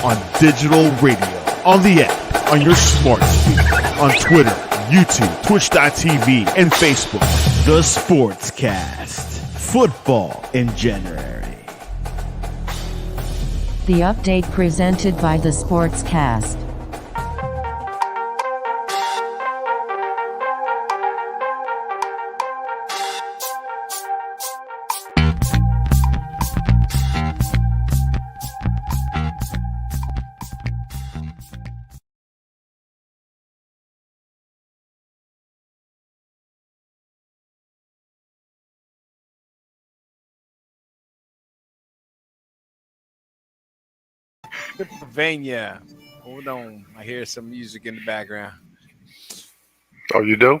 on digital radio, on the app, on your smart speaker, on Twitter, YouTube, Twitch.tv, and Facebook. The Sportscast. Football in January. The update presented by the Sportscast. Pennsylvania. Hold on. I hear some music in the background. Oh, you do?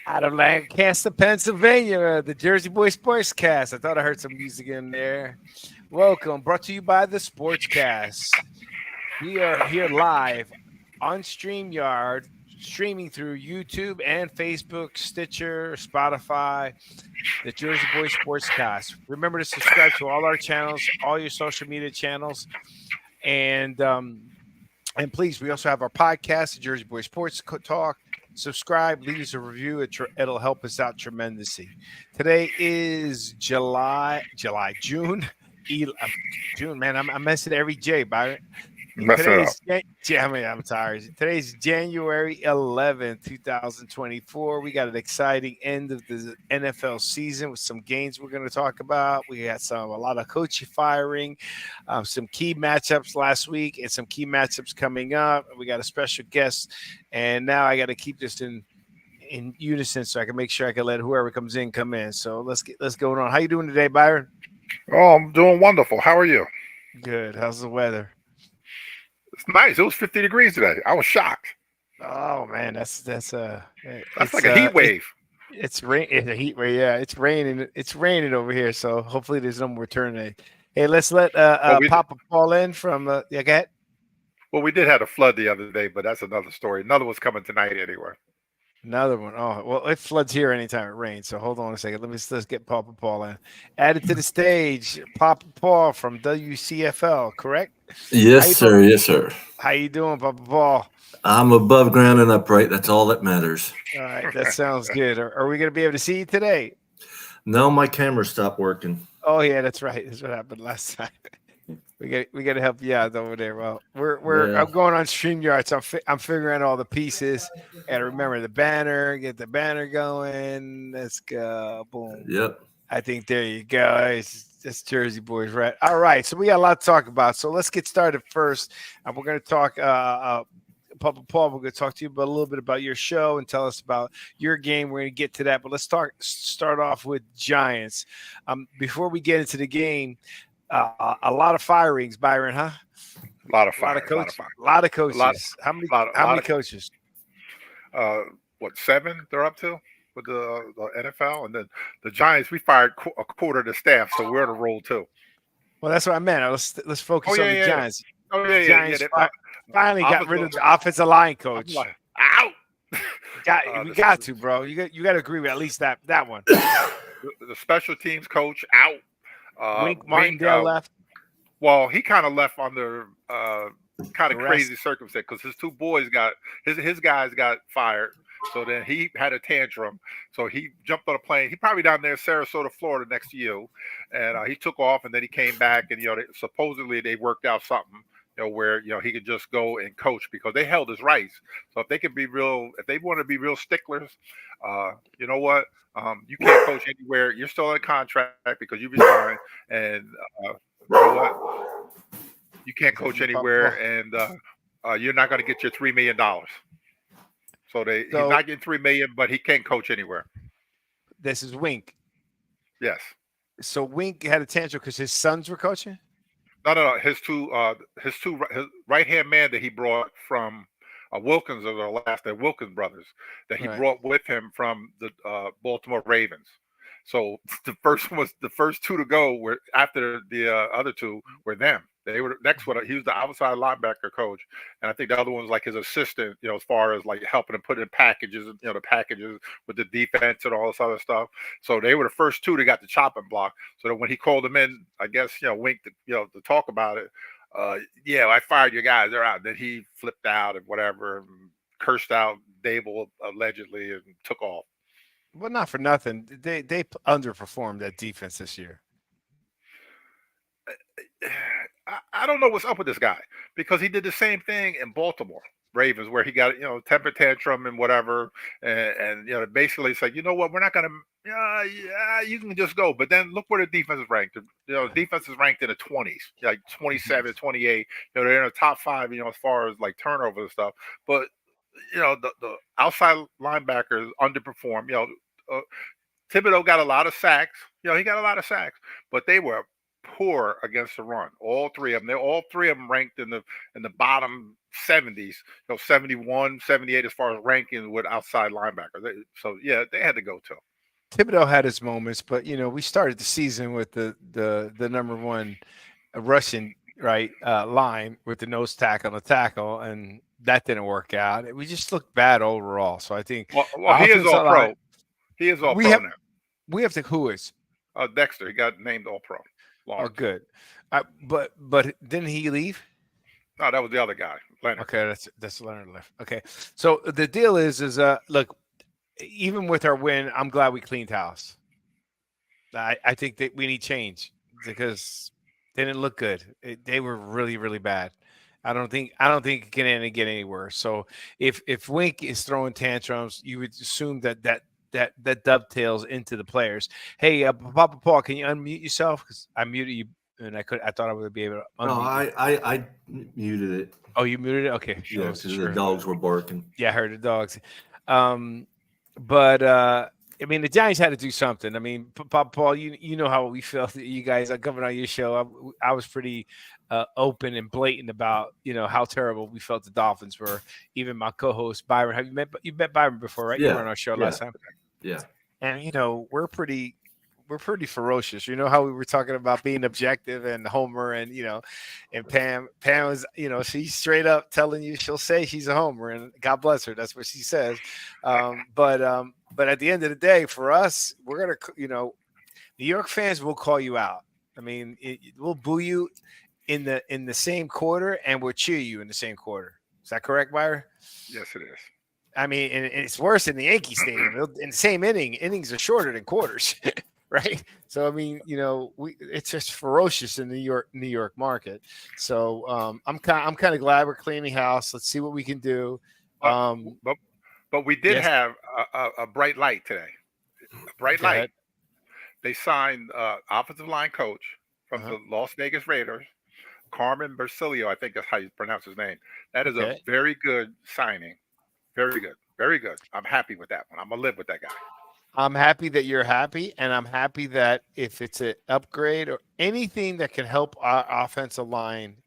Out of Lancaster, Pennsylvania, the Jersey Boy Sportscast. I thought I heard some music in there. Welcome. Brought to you by the Sportscast. We are here live on StreamYard, streaming through YouTube and Facebook, Stitcher, Spotify, the Jersey Boy Sportscast. Remember to subscribe to all our channels, all your social media channels. And please, we also have our podcast, the Jersey Boy Sports Talk. Subscribe, leave us a review. It'll help us out tremendously. Today is June. Man, I'm messing every J, Byron. I'm tired. Today's January 11th, 2024. We got an exciting end of the NFL season with some games we're going to talk about. We had a lot of coach firing, some key matchups last week, and some key matchups coming up. We got a special guest, and now I got to keep this in unison so I can make sure I can let whoever comes in come in. So let's go on. How you doing today, Byron? Oh, I'm doing wonderful. How are you? Good. How's the weather? It's nice. It was 50 degrees today. I was shocked. Oh man, that's like a heat wave. It's a heat wave. Yeah, it's raining. It's raining over here. So hopefully there's no more tornado. Hey, let's let Papa Paul in from go ahead. Well, we did have a flood the other day, but that's another story. Another one's coming tonight anyway. Another one. Oh, well, it floods here anytime it rains. So hold on a second. Let's get Papa Paul in. Added to the stage, Papa Paul from WCFL, correct? Yes, sir. Yes, sir. How you doing, Papa Paul? I'm above ground and upright. That's all that matters. All right, that sounds good. Are we going to be able to see you today? No, my camera stopped working. Oh yeah, that's right. That's what happened last time. We got to help you out over there. Well, I'm going on StreamYard, so I'm figuring out all the pieces. Got to remember the banner. Get the banner going. Let's go. Boom. Yep. I think there you go. It's Jersey Boys, right? All right. So we got a lot to talk about. So let's get started first. And we're going to talk, Papa Paul, we're going to talk to you about a little bit about your show and tell us about your game. We're going to get to that. But let's start off with Giants. Before we get into the game, a lot of firings, Byron, huh? A lot of coaches. How many coaches? 7 they're up to with the NFL, and then the Giants. We fired a quarter of the staff, so we're on a roll too. Well, that's what I meant. Let's focus on the Giants. Oh yeah, Giants finally got rid of the offensive line coach. Out. We got to, bro. You got to agree with at least that one. The special teams coach out. Wink Martindale left. Well, he kind of left under kind of crazy circumstance because his two boys got his guys got fired. So then he had a tantrum. So he jumped on a plane. He probably down there in Sarasota, Florida, next to you, and he took off. And then he came back, and supposedly they worked out something, where he could just go and coach because they held his rights. So if they could be real, if they want to be real sticklers, you know what? You can't coach anywhere. You're still on contract because you resigned, and you know what? You can't coach anywhere, and you're not going to get your $3 million. So he's not getting $3 million, but he can't coach anywhere. This is Wink. Yes. So Wink had a tantrum because his sons were coaching. No. His right hand man that he brought from Wilkins of the Wilkins brothers that he brought with him from the Baltimore Ravens. So the first two to go were after the other two were them. They were next one. He was the outside linebacker coach, and I think the other one was like his assistant. As far as like helping him put in packages, the packages with the defense and all this other stuff. So they were the first two that got the chopping block. So that when he called them in, I guess Wink to talk about it. yeah, I fired your guys. They're out. Then he flipped out and whatever, and cursed out Dable allegedly and took off. Well, not for nothing. They underperformed that defense this year. I don't know what's up with this guy because he did the same thing in Baltimore Ravens where he got temper tantrum and whatever, and basically it's like, you know what, we're not gonna, yeah, you can just go. But then look where the defense is ranked. Defense is ranked in the 20s, like 27, 28. They're in the top 5, as far as like turnover and stuff. But the outside linebackers underperform. Thibodeau got a lot of sacks. He got a lot of sacks, but they were poor against the run. All three of them. All three of them ranked in the bottom 70s. 71, 78 as far as ranking with outside linebackers. So yeah, they had to go too. Thibodeau had his moments, but we started the season with the number one Russian line with the nose tackle and the tackle, and that didn't work out. We just looked bad overall. So I think well he is all pro. He is all pro now. We have to who is? Dexter. He got named all pro. Oh, good. But didn't he leave? No, that was the other guy, Leonard. Okay, that's Leonard left. Okay, so the deal is look, even with our win, I'm glad we cleaned house. I think that we need change because they didn't look good. They were really, really bad. I don't think it can get any worse. So if Wink is throwing tantrums, you would assume that dovetails into the players. Hey, Papa Paul, can you unmute yourself? Because I muted you, and I thought I would be able to unmute. No, I muted it. Oh, you muted it? Okay. Yeah, because the dogs were barking. Yeah, I heard the dogs. But I mean, the Giants had to do something. I mean, Papa Paul, you know how we felt. You guys are coming on your show. I was pretty open and blatant about how terrible we felt the Dolphins were. Even my co-host Byron. Have you met Byron before, right? Yeah. You were on our show last time. Yeah. And we're pretty ferocious. You know how we were talking about being objective and Homer and and Pam was she's straight up telling you she'll say she's a Homer, and God bless her, that's what she says. But at the end of the day, for us, we're gonna New York fans will call you out. I mean, we'll boo you in the same quarter, and we'll cheer you in the same quarter. Is that correct, Byron? Yes, it is. I mean, and it's worse in the Yankee Stadium. In the same innings are shorter than quarters, right? So I mean, it's just ferocious in the New York market. So I'm kind of glad we're cleaning house. Let's see what we can do. But we did have a bright light today. A bright light. Ahead. They signed offensive line coach from the Las Vegas Raiders, Carmen Bersilio. I think that's how you pronounce his name. That is a very good signing. Very good. Very good. I'm happy with that one. I'm going to live with that guy. I'm happy that you're happy, and I'm happy that if it's an upgrade or anything that can help our offensive line,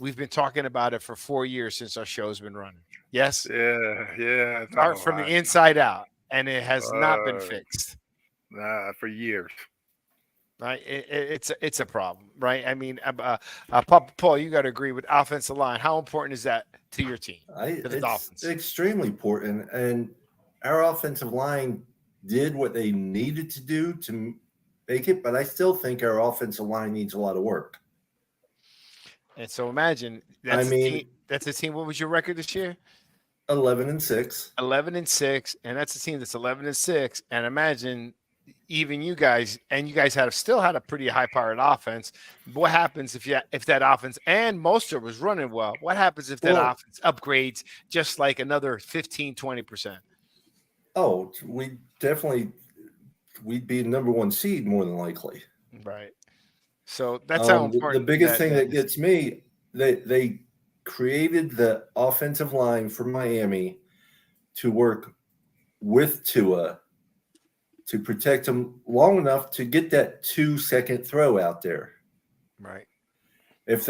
we've been talking about it for 4 years since our show's been running. Yes? Yeah. Start from the inside out, and it has not been fixed. For years. Right? It's a problem, right? I mean, Papa Paul, you got to agree with offensive line. How important is that to your team, to the Dolphins? It's extremely important, and our offensive line did what they needed to do to make it, but I still think our offensive line needs a lot of work. And so imagine that's a team. What was your record this year? 11-6. 11-6, and that's a team that's 11-6. And imagine even you guys still had a pretty high-powered offense. What happens if that offense and Mostert was running well? What happens if that offense upgrades just like another 15-20%? Oh, we'd be number one seed more than likely. Right. So that's how important. The biggest thing that gets me, they created the offensive line for Miami to work with Tua to protect him long enough to get that 2-second throw out there. Right. If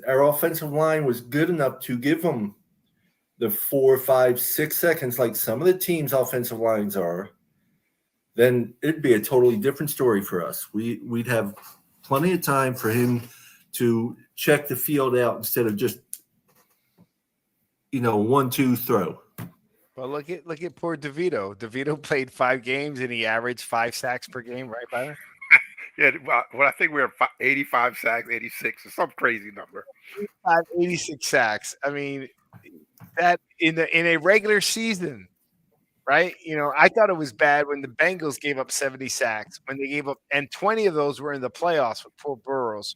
our offensive line was good enough to give them the 4, 5, 6 seconds like some of the teams' offensive lines are, then it'd be a totally different story for us. We'd have plenty of time for him to check the field out instead of just 1-2 throw. Well, look at poor DeVito. DeVito played 5 games and he averaged 5 sacks per game, right, Byron? Yeah, well, I think we were 85 sacks, 86, or some crazy number. 86 sacks. I mean, that in a regular season, right? I thought it was bad when the Bengals gave up 70 sacks, when they gave up, and 20 of those were in the playoffs with poor Burrows.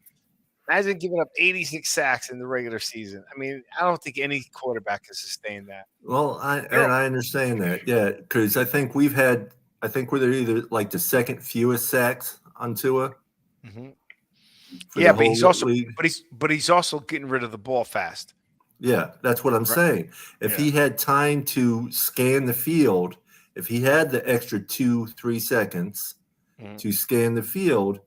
Imagine giving up 86 sacks in the regular season. I mean, I don't think any quarterback can sustain that. Well, I understand that, yeah, because I think we're either like the second fewest sacks on Tua. Mm-hmm. For Yeah, the whole league. but he's also getting rid of the ball fast. Yeah, that's what I'm saying. If he had time to scan the field, if he had the extra 2-3 seconds to scan the field,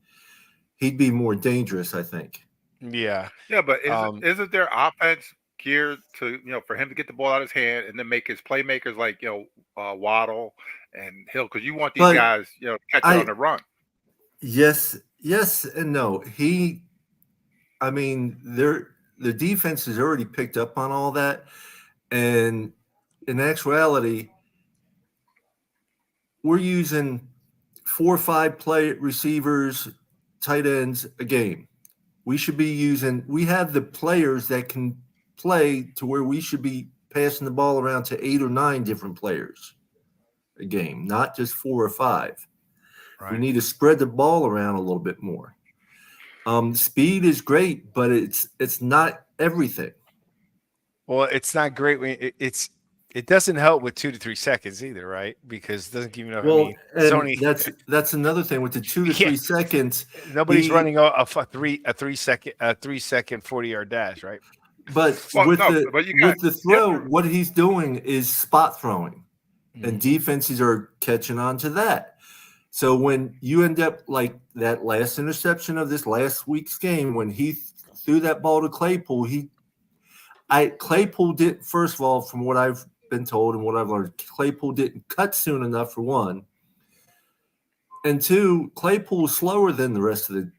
he'd be more dangerous, I think. Yeah. Yeah, but isn't their offense geared to, for him to get the ball out of his hand and then make his playmakers like, Waddle and Hill? Because you want these guys, to catch it on the run. Yes and no. The defense has already picked up on all that. And in actuality, we're using 4 or 5 receivers, tight ends a game. We have the players that can play to where we should be passing the ball around to 8 or 9 different players a game, not just 4 or 5. Right. We need to spread the ball around a little bit more. Speed is great, but it's not everything. Well, it's not great when it doesn't help with 2 to 3 seconds either, right? Because it doesn't give you enough. Well, that's another thing with the 2 to 3 seconds. Nobody's running a 3 second 40-yard dash, right? But with the throw, what he's doing is spot throwing, and defenses are catching on to that. So when you end up like that last interception of this last week's game, when he threw that ball to Claypool, Claypool didn't, first of all, from what I've been told and what I've learned, Claypool didn't cut soon enough for one. And two, Claypool's slower than the rest of the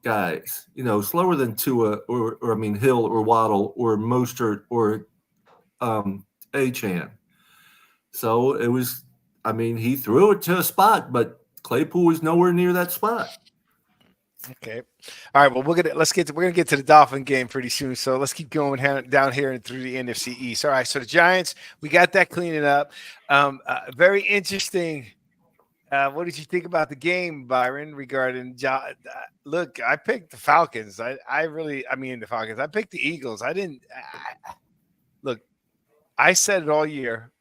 guys, slower than Tua or Hill or Waddle or Mostert or Achane. So it was, he threw it to a spot, but Claypool was nowhere near that spot. Okay. All right. Well, we're gonna get to the Dolphin game pretty soon. So let's keep going down here and through the NFC East. All right. So the Giants, we got that cleaning up. Very interesting. What did you think about the game, Byron? Regarding look, I picked the Falcons. The Falcons. I picked the Eagles. I didn't. Look, I said it all year,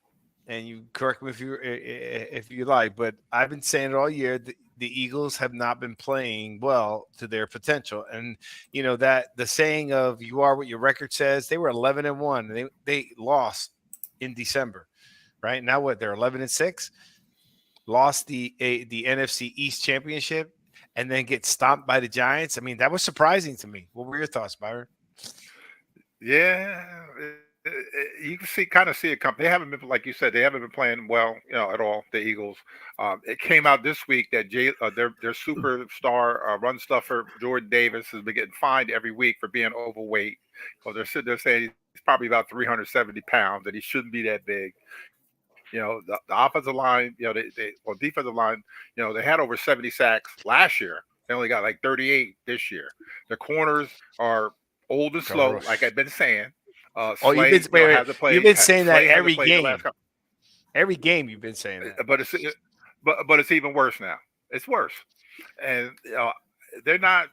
and you correct me if you like, but I've been saying it all year. The Eagles have not been playing well to their potential. And, that the saying of you are what your record says, they were 11-1. They lost in December, right? Now what? They're 11-6, lost the NFC East Championship, and then get stomped by the Giants. That was surprising to me. What were your thoughts, Byron? Yeah. You can see it come. They haven't been, like you said, they haven't been playing well, at all. The Eagles. It came out this week that their superstar run stuffer Jordan Davis has been getting fined every week for being overweight. So they're sitting there saying he's probably about 370 pounds and he shouldn't be that big. The offensive line, defensive line, they had over 70 sacks last year. They only got like 38 this year. The corners are old and slow, like I've been saying. You've been saying that every game. Every game you've been saying that. But it's even worse now. It's worse, and they're not.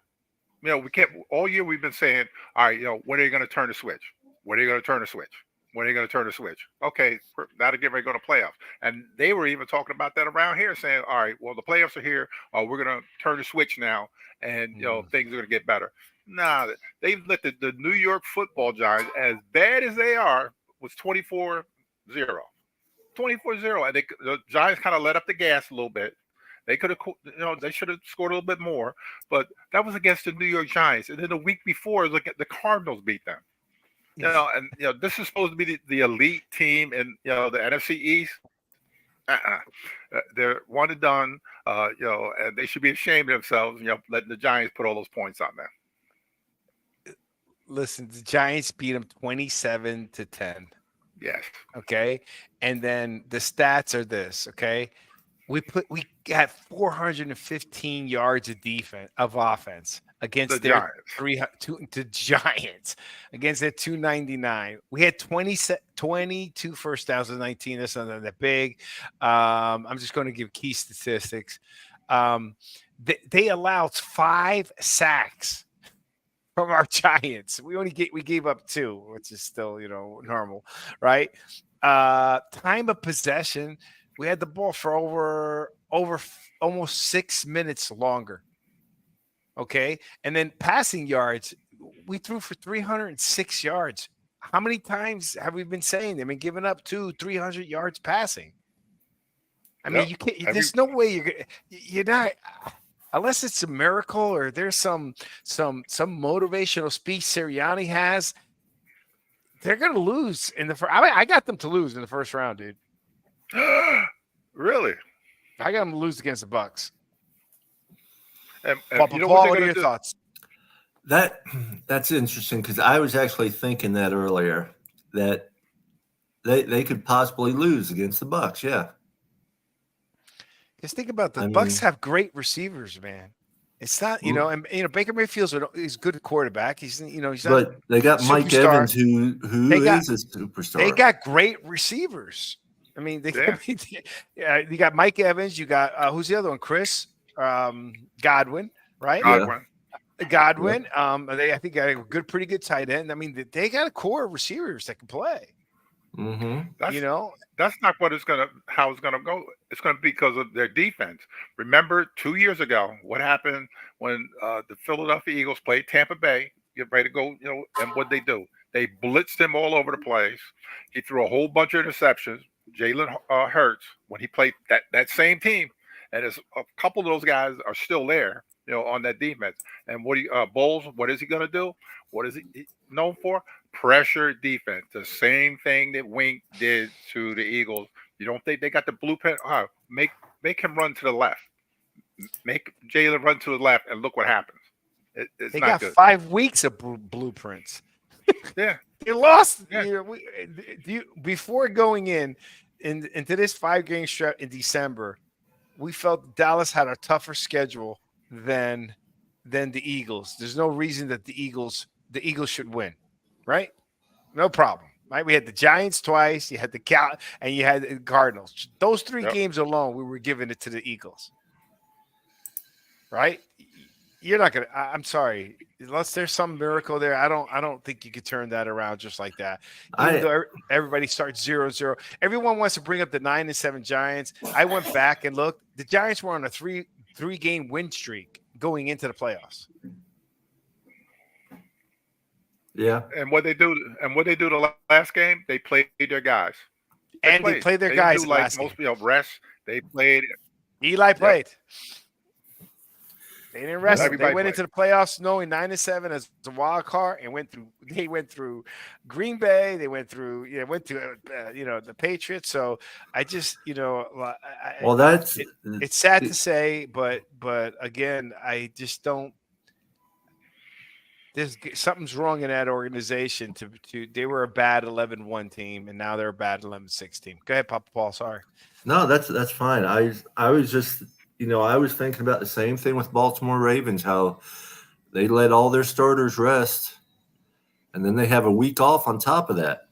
We kept all year. We've been saying, all right, when are you going to turn the switch? When are you going to turn the switch? When are you going to turn the switch? Okay, now to get ready to go to playoffs. And they were even talking about that around here, saying, all right, well, the playoffs are here. We're going to turn the switch now, and things are going to get better. Nah, they've let the New York Football Giants, as bad as they are, was 24-0. 24-0. And the Giants kind of let up the gas a little bit. They could have, they should have scored a little bit more, but that was against the New York Giants. And then the week before, look at the Cardinals beat them. This is supposed to be the elite team in, the NFC East. They're one and done, and they should be ashamed of themselves, letting the Giants put all those points on them. Listen, the Giants beat them 27-10. Yes. Okay. And then the stats are this. Okay. we got 415 yards of offense against The Giants. the Giants against their 299. We had 22 first downs in 19. That's not that big. I'm just going to give key statistics. They allowed 5 sacks from our Giants. We gave up 2, which is still normal, right? Time of possession, we had the ball for over almost 6 minutes longer. Okay, and then passing yards, we threw for 306 yards. How many times have we been saying they've been giving up 200-300 yards passing? I mean, you can't. There's no way you're not. Unless it's a miracle or there's some motivational speech Sirianni has, they're going to lose in the first. I got them to lose in the first round, dude. Really? I got them to lose against the Bucs. And Paul, what are your thoughts? That's interesting because I was actually thinking that earlier that they could possibly lose against the Bucs. Yeah. Just think about the Bucs have great receivers, man. It's not, and Baker Mayfield's a good quarterback. He's not. But they got Mike Evans, who is a superstar. They got great receivers. I mean, you got Mike Evans. You got who's the other one? Chris Godwin, right? Godwin. I think got a pretty good tight end. I mean, they got a core of receivers that can play. Mm-hmm. That's not how it's gonna go. It's gonna be because of their defense. Remember 2 years ago what happened when the Philadelphia Eagles played Tampa Bay, get ready to go, and what they do? They blitzed him all over the place. He threw a whole bunch of interceptions. Jalen Hurts, when he played that same team, and there's a couple of those guys are still there, on that defense. And Bowles, what is he gonna do? What is he known for? Pressure defense. The same thing that Wink did to the Eagles. You don't think they got the blueprint? Make him run to the left. Make Jalen run to the left, and look what happens. They got good. 5 weeks of blueprints. Yeah, you lost. Yeah. Before going into this 5-game stretch in December, we felt Dallas had a tougher schedule than the Eagles. There's no reason that the Eagles should win. Right? No problem. Right? We had the Giants twice, you had the and you had the Cardinals. Those 3 games alone, we were giving it to the Eagles. Right? You're not gonna. I'm sorry. Unless there's some miracle there, I don't think you could turn that around just like that. Even though everybody starts 0-0. Everyone wants to bring up the 9-7 Giants. I went back and looked. The Giants were on a three-game win streak going into the playoffs. Yeah, and what they do the last game, they played their guys. They played their guys. Like most people rest. They played. Eli played. They didn't rest. They went into the playoffs knowing 9-7 as a wild card, and They went through Green Bay. They went through. The Patriots. So I just it's sad to say, but again, I just don't. Something's wrong in that organization. They were a bad 11-1 team, and now they're a bad 11-6 team. Go ahead, Papa Paul. Sorry. No, that's fine. I was just I was thinking about the same thing with Baltimore Ravens, how they let all their starters rest, and then they have a week off on top of that.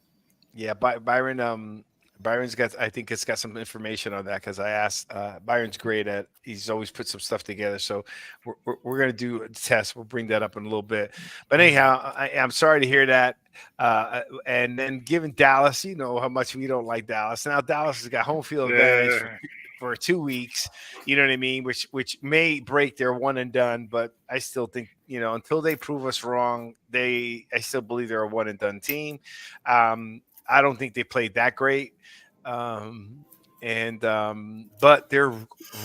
Yeah, Byron's got. I think it's got some information on that because I asked. Byron's great at. He's always put some stuff together. So we're going to do a test. We'll bring that up in a little bit. But anyhow, I'm sorry to hear that. And then given Dallas, how much we don't like Dallas. Now Dallas has got home field advantage for 2 weeks. You know what I mean? Which may break their one and done. But I still think until they prove us wrong, I still believe they're a one and done team. I don't think they played that great. But they're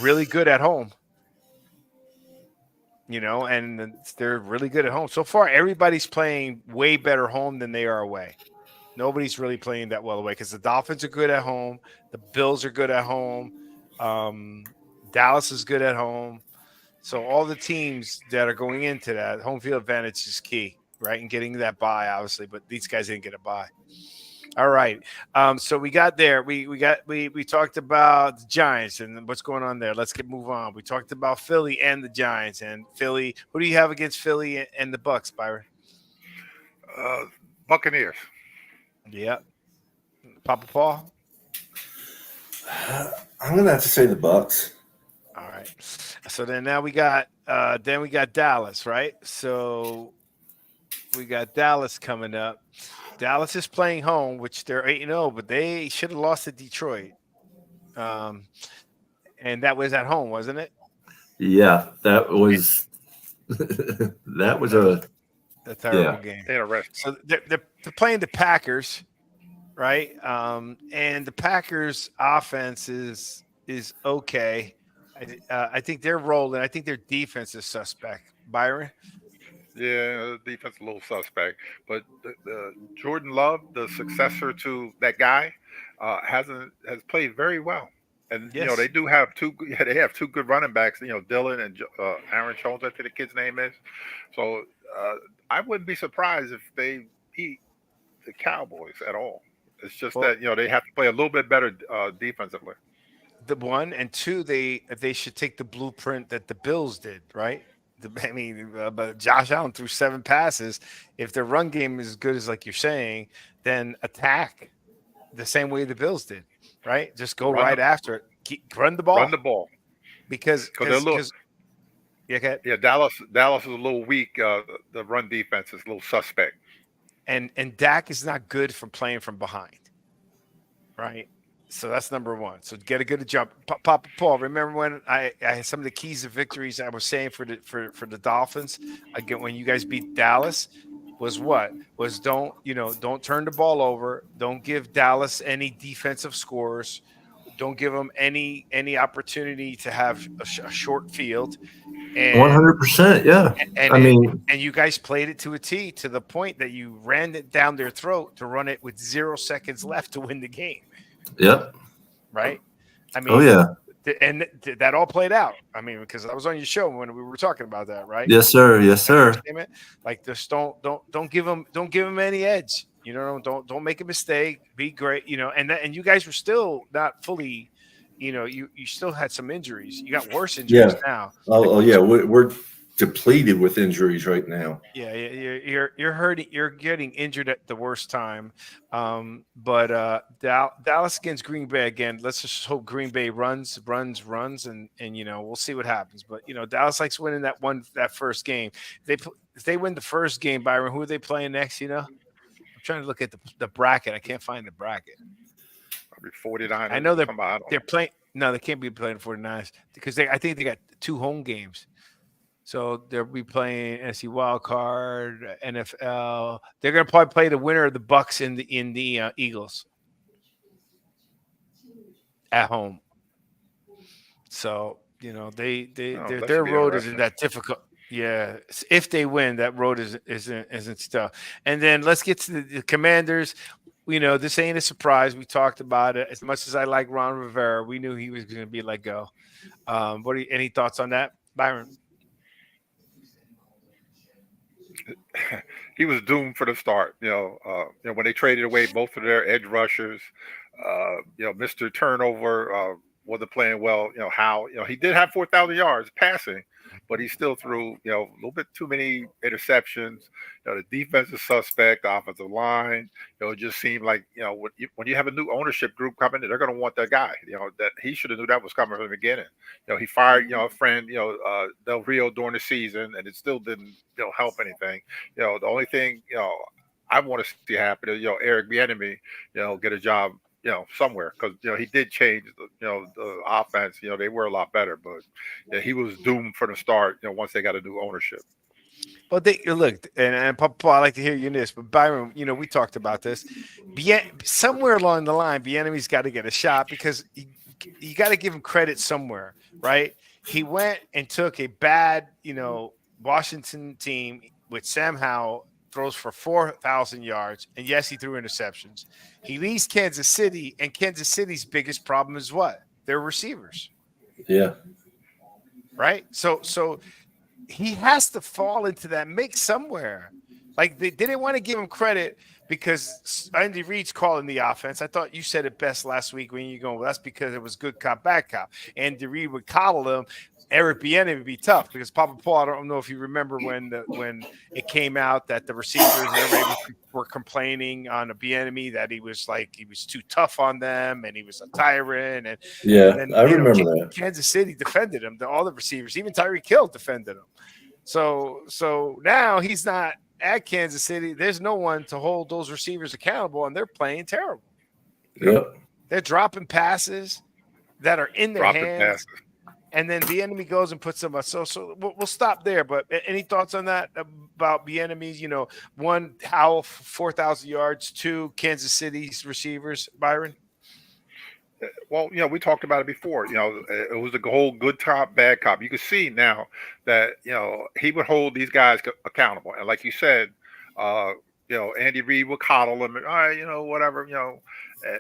really good at home, and they're really good at home. So far, everybody's playing way better home than they are away. Nobody's really playing that well away because the Dolphins are good at home. The Bills are good at home. Dallas is good at home. So all the teams that are going into that home field advantage is key, right? And getting that bye, obviously, but these guys didn't get a bye. All right. So we got there. We talked about the Giants and what's going on there. Let's move on. We talked about Philly and the Giants and Philly. Who do you have against Philly and the Bucks, Byron? Buccaneers. Yep. Papa Paul. I'm gonna have to say the Bucks. All right. So then now we got Dallas, right? So we got Dallas coming up. Dallas is playing home, which they're 8-0, but they should have lost to Detroit. And that was at home, wasn't it? Yeah, that was that was a terrible game. They had a rest. So they're playing the Packers, right? And the Packers offense is okay. I think they're rolling. I think their defense is suspect. Byron? Yeah, the defense a little suspect. But the Jordan Love, the successor to that guy, has played very well. And Yes. they do have they have two good running backs. Dylan and Aaron Jones, I think the kid's name is. So I wouldn't be surprised if they beat the Cowboys at all. It's just that they have to play a little bit better defensively. The one and two, they should take the blueprint that the Bills did, right? But Josh Allen threw 7 passes. If their run game is as good as like you're saying, then attack the same way the Bills did, right? Just go right after it. Run the ball. Run the ball. Because Dallas is a little weak. The run defense is a little suspect. And Dak is not good for playing from behind, right? So that's number one. So get a good jump. Papa Paul, remember when I had some of the keys of victories I was saying for the Dolphins again when you guys beat Dallas was what? Was don't turn the ball over. Don't give Dallas any defensive scores. Don't give them any opportunity to have a short field. 100%, yeah. And you guys played it to a T to the point that you ran it down their throat to run it with 0 seconds left to win the game. Yep. Right. Oh yeah. And that all played out. Because I was on your show when we were talking about that, right? Yes, sir. Yes, sir. Like just don't give them any edge. Don't make a mistake. Be great. And you guys were still not fully. You still had some injuries. You got worse injuries now. Yeah. We're depleted with injuries right now. Yeah, you're hurting. You're getting injured at the worst time. But Dallas against Green Bay again. Let's just hope Green Bay runs, and we'll see what happens. But Dallas likes winning that first game. If they win the first game, Byron, who are they playing next? I'm trying to look at the bracket. I can't find the bracket. Probably 49. I know they're playing. No, they can't be playing 49ers because I think they got 2 home games. So they'll be playing NFC Wildcard, NFL. They're going to probably play the winner of the Bucks in the Eagles at home. So their road isn't that difficult. Yeah, if they win, that road isn't tough. And then let's get to the Commanders. This ain't a surprise. We talked about it. As much as I like Ron Rivera, we knew he was going to be let go. Any thoughts on that, Byron? He was doomed for the start. When they traded away both of their edge rushers, Mr. Turnover wasn't playing well. How he did have 4,000 yards passing, but he still threw a little bit too many interceptions. The defense is suspect, the offensive line. It just seemed like when you have a new ownership group coming, they're going to want that guy. That he should have knew that was coming from the beginning. He fired a friend Del Rio during the season, and it still didn't help anything. The only thing I want to see happen is Eric Bieniemy get a job somewhere, because he did change the offense. They were a lot better, but he was doomed from the start. Once they got a new ownership. Well, they look, and Papa, I like to hear you in this, but Byron, we talked about this. Somewhere along the line, Bieniemy's got to get a shot because you got to give him credit somewhere, right? He went and took a bad, Washington team with Sam Howell, throws for 4,000 yards, and yes, he threw interceptions. He leaves Kansas City, and Kansas City's biggest problem is what? Their receivers. Yeah. Right? So he has to fall into that mix somewhere. Like they didn't want to give him credit because Andy Reid's calling the offense. I thought you said it best last week when you go, well, that's because it was good cop, bad cop. Andy Reid would coddle him. Eric Bieniemy would be tough because Papa Paul, I don't know if you remember when it came out that the receivers and everybody were complaining on Bieniemy that he was too tough on them and he was a tyrant. And then, I remember that. Kansas City defended him. All the receivers, even Tyreek Hill defended him. So now he's not at Kansas City. There's no one to hold those receivers accountable, and they're playing terrible. Yep. They're dropping passes that are in their hands. Passes. And then Bieniemy goes and puts them up. So we'll stop there. But any thoughts on that about Bieniemy's? One, Howell 4,000 yards. Two, Kansas City's receivers. Byron. Well, we talked about it before. It was a whole good cop, bad cop. You can see now that he would hold these guys accountable. And like you said, Andy Reid would coddle them. All right, whatever.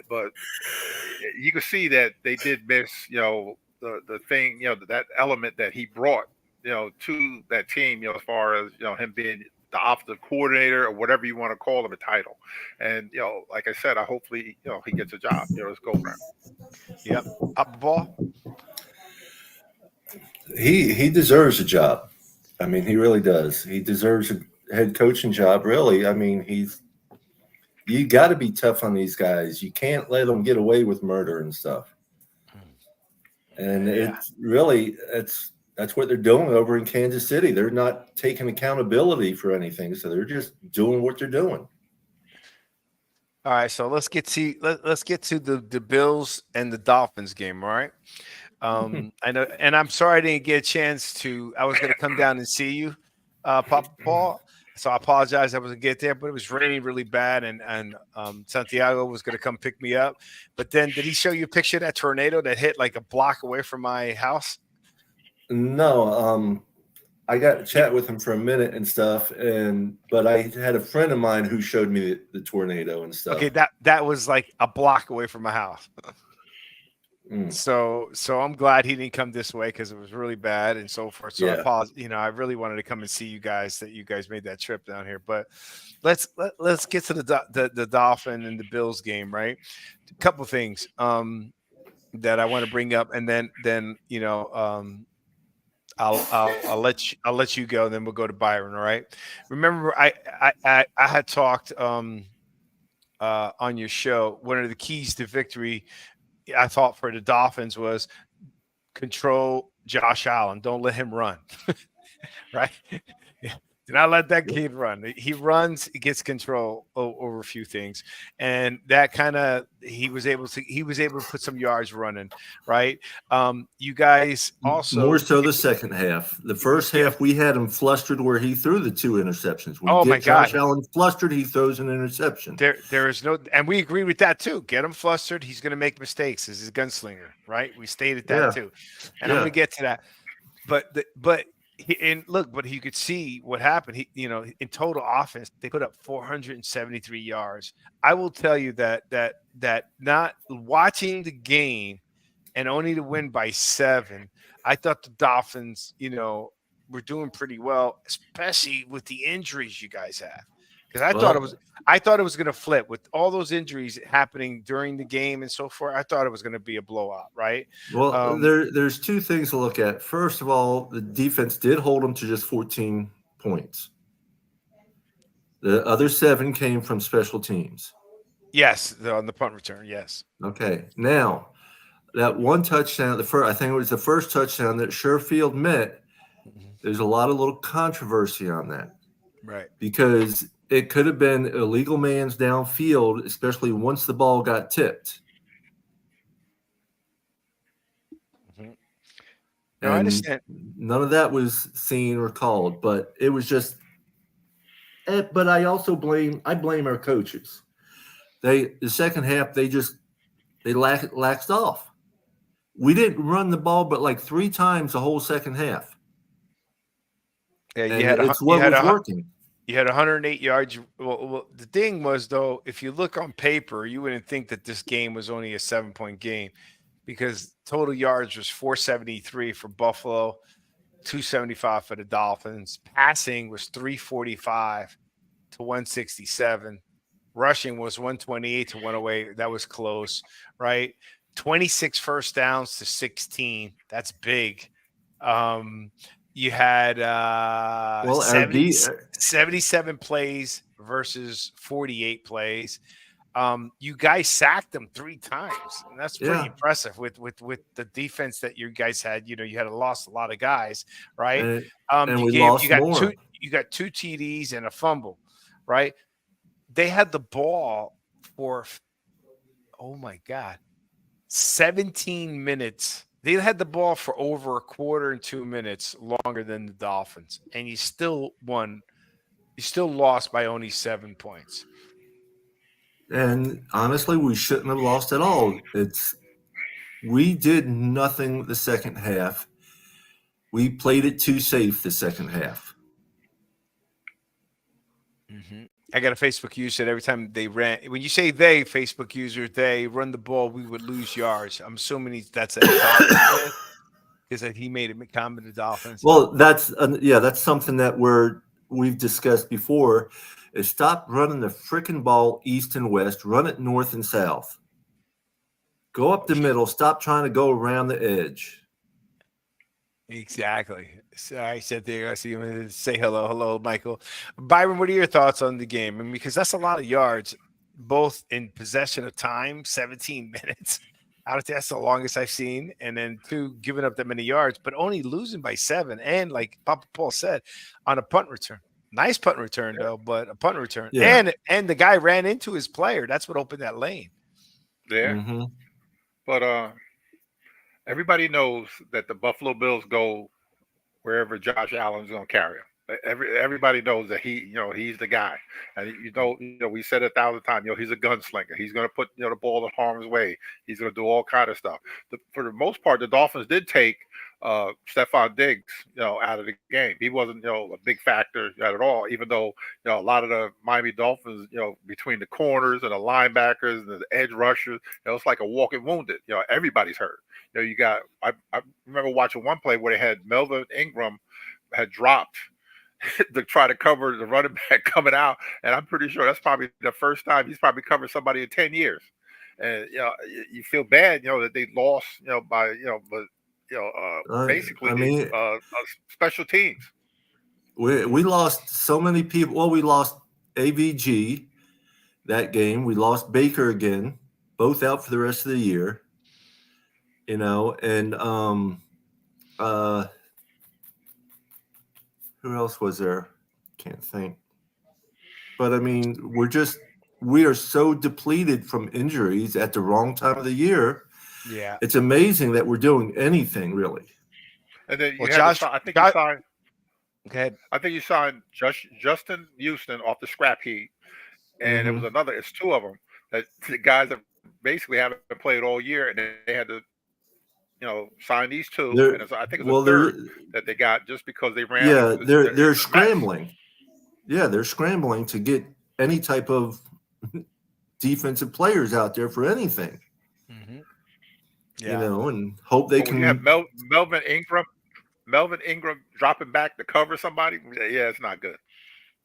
But you can see that they did miss. The thing, that element that he brought, to that team, as far as, him being the offensive coordinator or whatever you want to call him, a title. And, like I said, hopefully, he gets a job, let's go around. Yep. Up the ball. He deserves a job. I mean, he really does. He deserves a head coaching job, really. I mean, you got to be tough on these guys. You can't let them get away with murder and stuff. And it's really that's what they're doing over in Kansas City. They're not taking accountability for anything, so they're just doing what they're doing. All right, so let's get to the Bills and the Dolphins game. All right, I know, and I'm sorry I didn't get a chance to. I was going to come down and see you, Papa Paul. So I apologize I wasn't get there, but it was raining really bad, and Santiago was going to come pick me up. But then, did he show you a picture of that tornado that hit like a block away from my house? No, I got to chat with him for a minute and stuff, but I had a friend of mine who showed me the tornado and stuff. Okay, that was like a block away from my house. So I'm glad he didn't come this way because it was really bad and so forth. So I really wanted to come and see you guys, that you guys made that trip down here. But let's get to the Dolphin and the Bills game, right? A couple of things that I want to bring up, and then I'll let you go. Then we'll go to Byron. All right. Remember, I had talked on your show. One of the keys to victory, I thought, for the Dolphins was control Josh Allen. Don't let him run. Right? Do not let that kid run. He runs, he gets control over a few things, and that kind of he was able to put some yards running, right? You guys also more so the second half. The first half we had him flustered where he threw the two interceptions. Josh Allen flustered, he throws an interception. There is no, and we agree with that too. Get him flustered, he's going to make mistakes. He's a gunslinger, right? We stated that too, and I'm going to get to that, but you could see what happened. In total offense, they put up 473 yards. I will tell you that not watching the game and only to win by 7, I thought the Dolphins, were doing pretty well, especially with the injuries you guys have. Because I thought it was going to flip with all those injuries happening during the game and so forth. I thought it was going to be a blowout, right? Well, there's two things to look at. First of all, the defense did hold them to just 14 points. The other 7 came from special teams. Yes, on the punt return. Yes. Okay. Now, that one touchdown, I think it was the first touchdown that Sherfield met. There's a lot of little controversy on that, right? Because it could have been illegal man's downfield, especially once the ball got tipped. No, I understand. None of that was seen or called, but it was just. But I also blame our coaches. The second half they laxed off. We didn't run the ball but like 3 times the whole second half. Yeah, it's what was working. You had 108 yards. Well, the thing was, though, if you look on paper, you wouldn't think that this game was only a 7-point game because total yards was 473 for Buffalo, 275 for the Dolphins. Passing was 345 to 167. Rushing was 128 to 108. That was close, right? 26 first downs to 16. That's big. You had 77 plays versus 48 plays. You guys sacked them 3 times, and that's pretty impressive with the defense that you guys had. You lost a lot of guys, right? And we lost more. You got 2 TDs and a fumble, right? They had the ball for, oh my God, 17 minutes. They had the ball for over a quarter and 2 minutes longer than the Dolphins, and you still won. You still lost by only 7 points. And honestly, we shouldn't have lost at all. We did nothing the second half. We played it too safe the second half. Mm-hmm. I got a Facebook user that every time they ran, when you say they, Facebook user, they run the ball, we would lose yards. I'm assuming that's a comment because he made a comment to the Dolphins. Well, that's something that we've discussed before. Is stop running the freaking ball east and west. Run it north and south. Go up the middle. Stop trying to go around the edge. Exactly. So I said there, I see him say hello, Michael. Byron, what are your thoughts on the game? I mean, because that's a lot of yards, both in possession of time, 17 minutes. That's the longest I've seen. And then 2, giving up that many yards, but only losing by 7. And like Papa Paul said, on a punt return. Nice punt return, though, but a punt return. Yeah. And the guy ran into his player. That's what opened that lane. Yeah. Mm-hmm. But everybody knows that the Buffalo Bills go wherever Josh Allen's going to carry him. Everybody knows that he's the guy. And we said 1,000 times, he's a gunslinger. He's going to put the ball in harm's way. He's going to do all kind of stuff. For the most part, the Dolphins did take Stephon Diggs, out of the game. He wasn't, a big factor at all, even though, a lot of the Miami Dolphins, between the corners and the linebackers and the edge rushers, it's like a walking wounded. Everybody's hurt. I remember watching one play where they had Melvin Ingram had dropped to try to cover the running back coming out, and I'm pretty sure that's probably the first time he's probably covered somebody in 10 years. And you feel bad, that they lost, by basically special teams. We lost so many people. Well, we lost AVG that game. We lost Baker again, both out for the rest of the year. And who else was there? Can't think. But I mean, we are so depleted from injuries at the wrong time of the year. Yeah, it's amazing that we're doing anything really. And then you signed Justin Houston off the scrap heap, and it was another. It's 2 of them that the guys that basically haven't played all year, and they had to, sign these 2. And I think it's a third that they got just because they ran. Yeah, they're scrambling. Yeah, they're scrambling to get any type of defensive players out there for anything. Mm-hmm. Yeah. And hope they can. You have Melvin Ingram dropping back to cover somebody. Yeah, it's not good.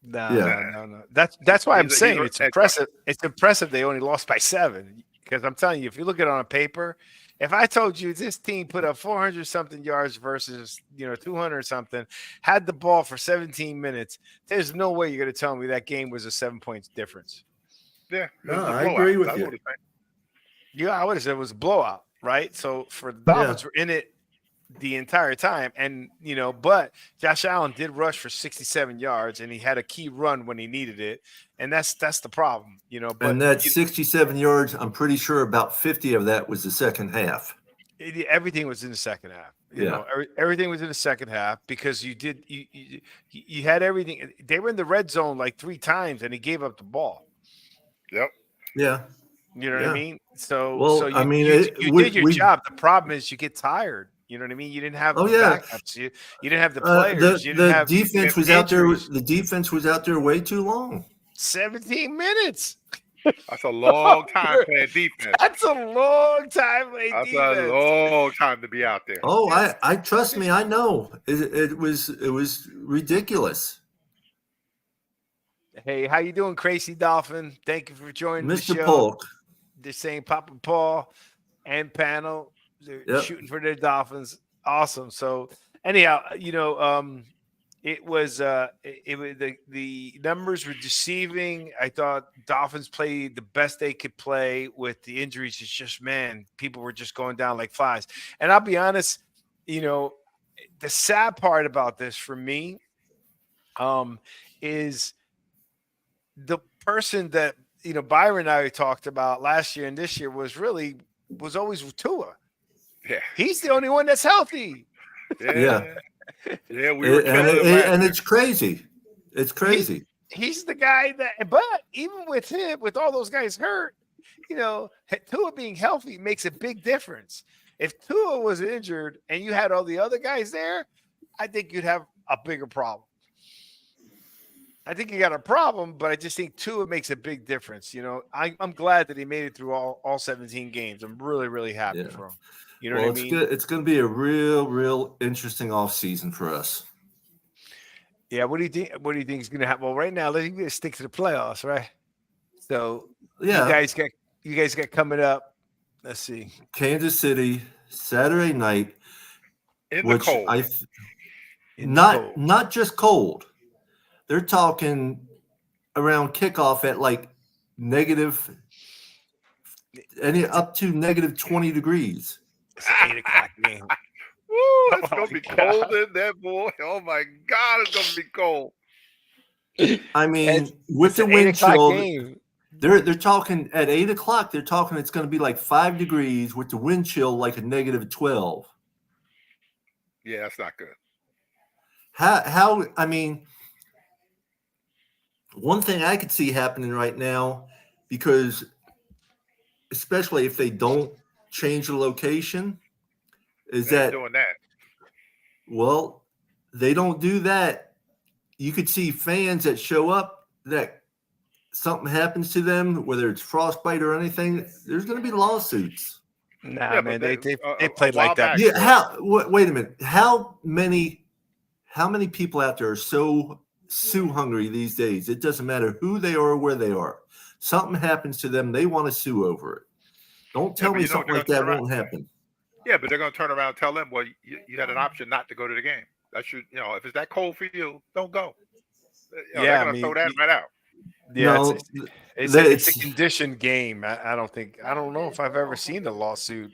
No. That's why I'm saying it's impressive. It's impressive they only lost by 7, because I'm telling you, if you look at it on paper, if I told you this team put up 400 something yards versus 200 something, had the ball for 17 minutes, there's no way you're going to tell me that game was a 7-point difference. Yeah, no, I agree with you. Yeah, I would have said it was a blowout, right? So for the Dolphins were in it the entire time, and but Josh Allen did rush for 67 yards, and he had a key run when he needed it, and that's the problem, But and that 67 yards, I'm pretty sure about 50 of that was the second half. Everything was in the second half. Everything was in the second half because you had everything. They were in the red zone like 3 times, and he gave up the ball. Yep. Yeah. You know what I mean? So, you did your job. The problem is you get tired. You know what I mean? You didn't have the backups. You didn't have the players. The defense was out there. The defense was out there way too long. 17 minutes. That's a long time playing defense. That's a long time playing defense. That's a long time to be out there. Oh, I trust me. I know it was ridiculous. Hey, how you doing, Crazy Dolphin? Thank you for joining the Mr. show. Polk. They're saying Papa Paul and panel. They're Yep. shooting for their Dolphins. Awesome. So anyhow, it was the numbers were deceiving. I thought Dolphins played the best they could play with the injuries. It's just, man, people were just going down like flies. And I'll be honest, the sad part about this for me is the person that Byron and I talked about last year and this year was always Tua. Yeah. He's the only one that's healthy. Yeah. Yeah, we were and it's crazy. It's crazy. He's the guy but even with him, with all those guys hurt, Tua being healthy makes a big difference. If Tua was injured and you had all the other guys there, I think you'd have a bigger problem. I think you got a problem, but I just think Tua makes a big difference. I'm glad that he made it through all 17 games. I'm really, really happy for him. You know what I mean? Good. It's going to be a real interesting offseason for us. Yeah. What do you think? What do you think is going to happen? Well, right now, let's stick to the playoffs, right? So, yeah, you guys got coming up. Let's see, Kansas City Saturday night, in the cold. Not just cold. They're talking around kickoff at like up to negative 20 degrees. It's an 8 o'clock game. Woo, it's going to be cold in there, boy. Oh, my God, it's going to be cold. I mean, with the wind chill, they're talking at 8 o'clock. They're talking it's going to be like 5 degrees with the wind chill like a negative 12. Yeah, that's not good. How? I mean, one thing I could see happening right now, because especially if they don't change the location, is that doing that. Well, they don't do that. You could see fans that show up that something happens to them, whether it's frostbite or anything. There's going to be lawsuits. Nah, yeah, man, they played like that. Yeah. Wait a minute. How many people out there are so sue hungry these days? It doesn't matter who they are or where they are. Something happens to them, they want to sue over it. Don't tell me something like that won't happen. Yeah, but they're going to turn around and tell them, well, you had an option not to go to the game. That should, if it's that cold for you, don't go. They're going to throw that right out. Yeah, no, it's a conditioned game. I don't know if I've ever seen a lawsuit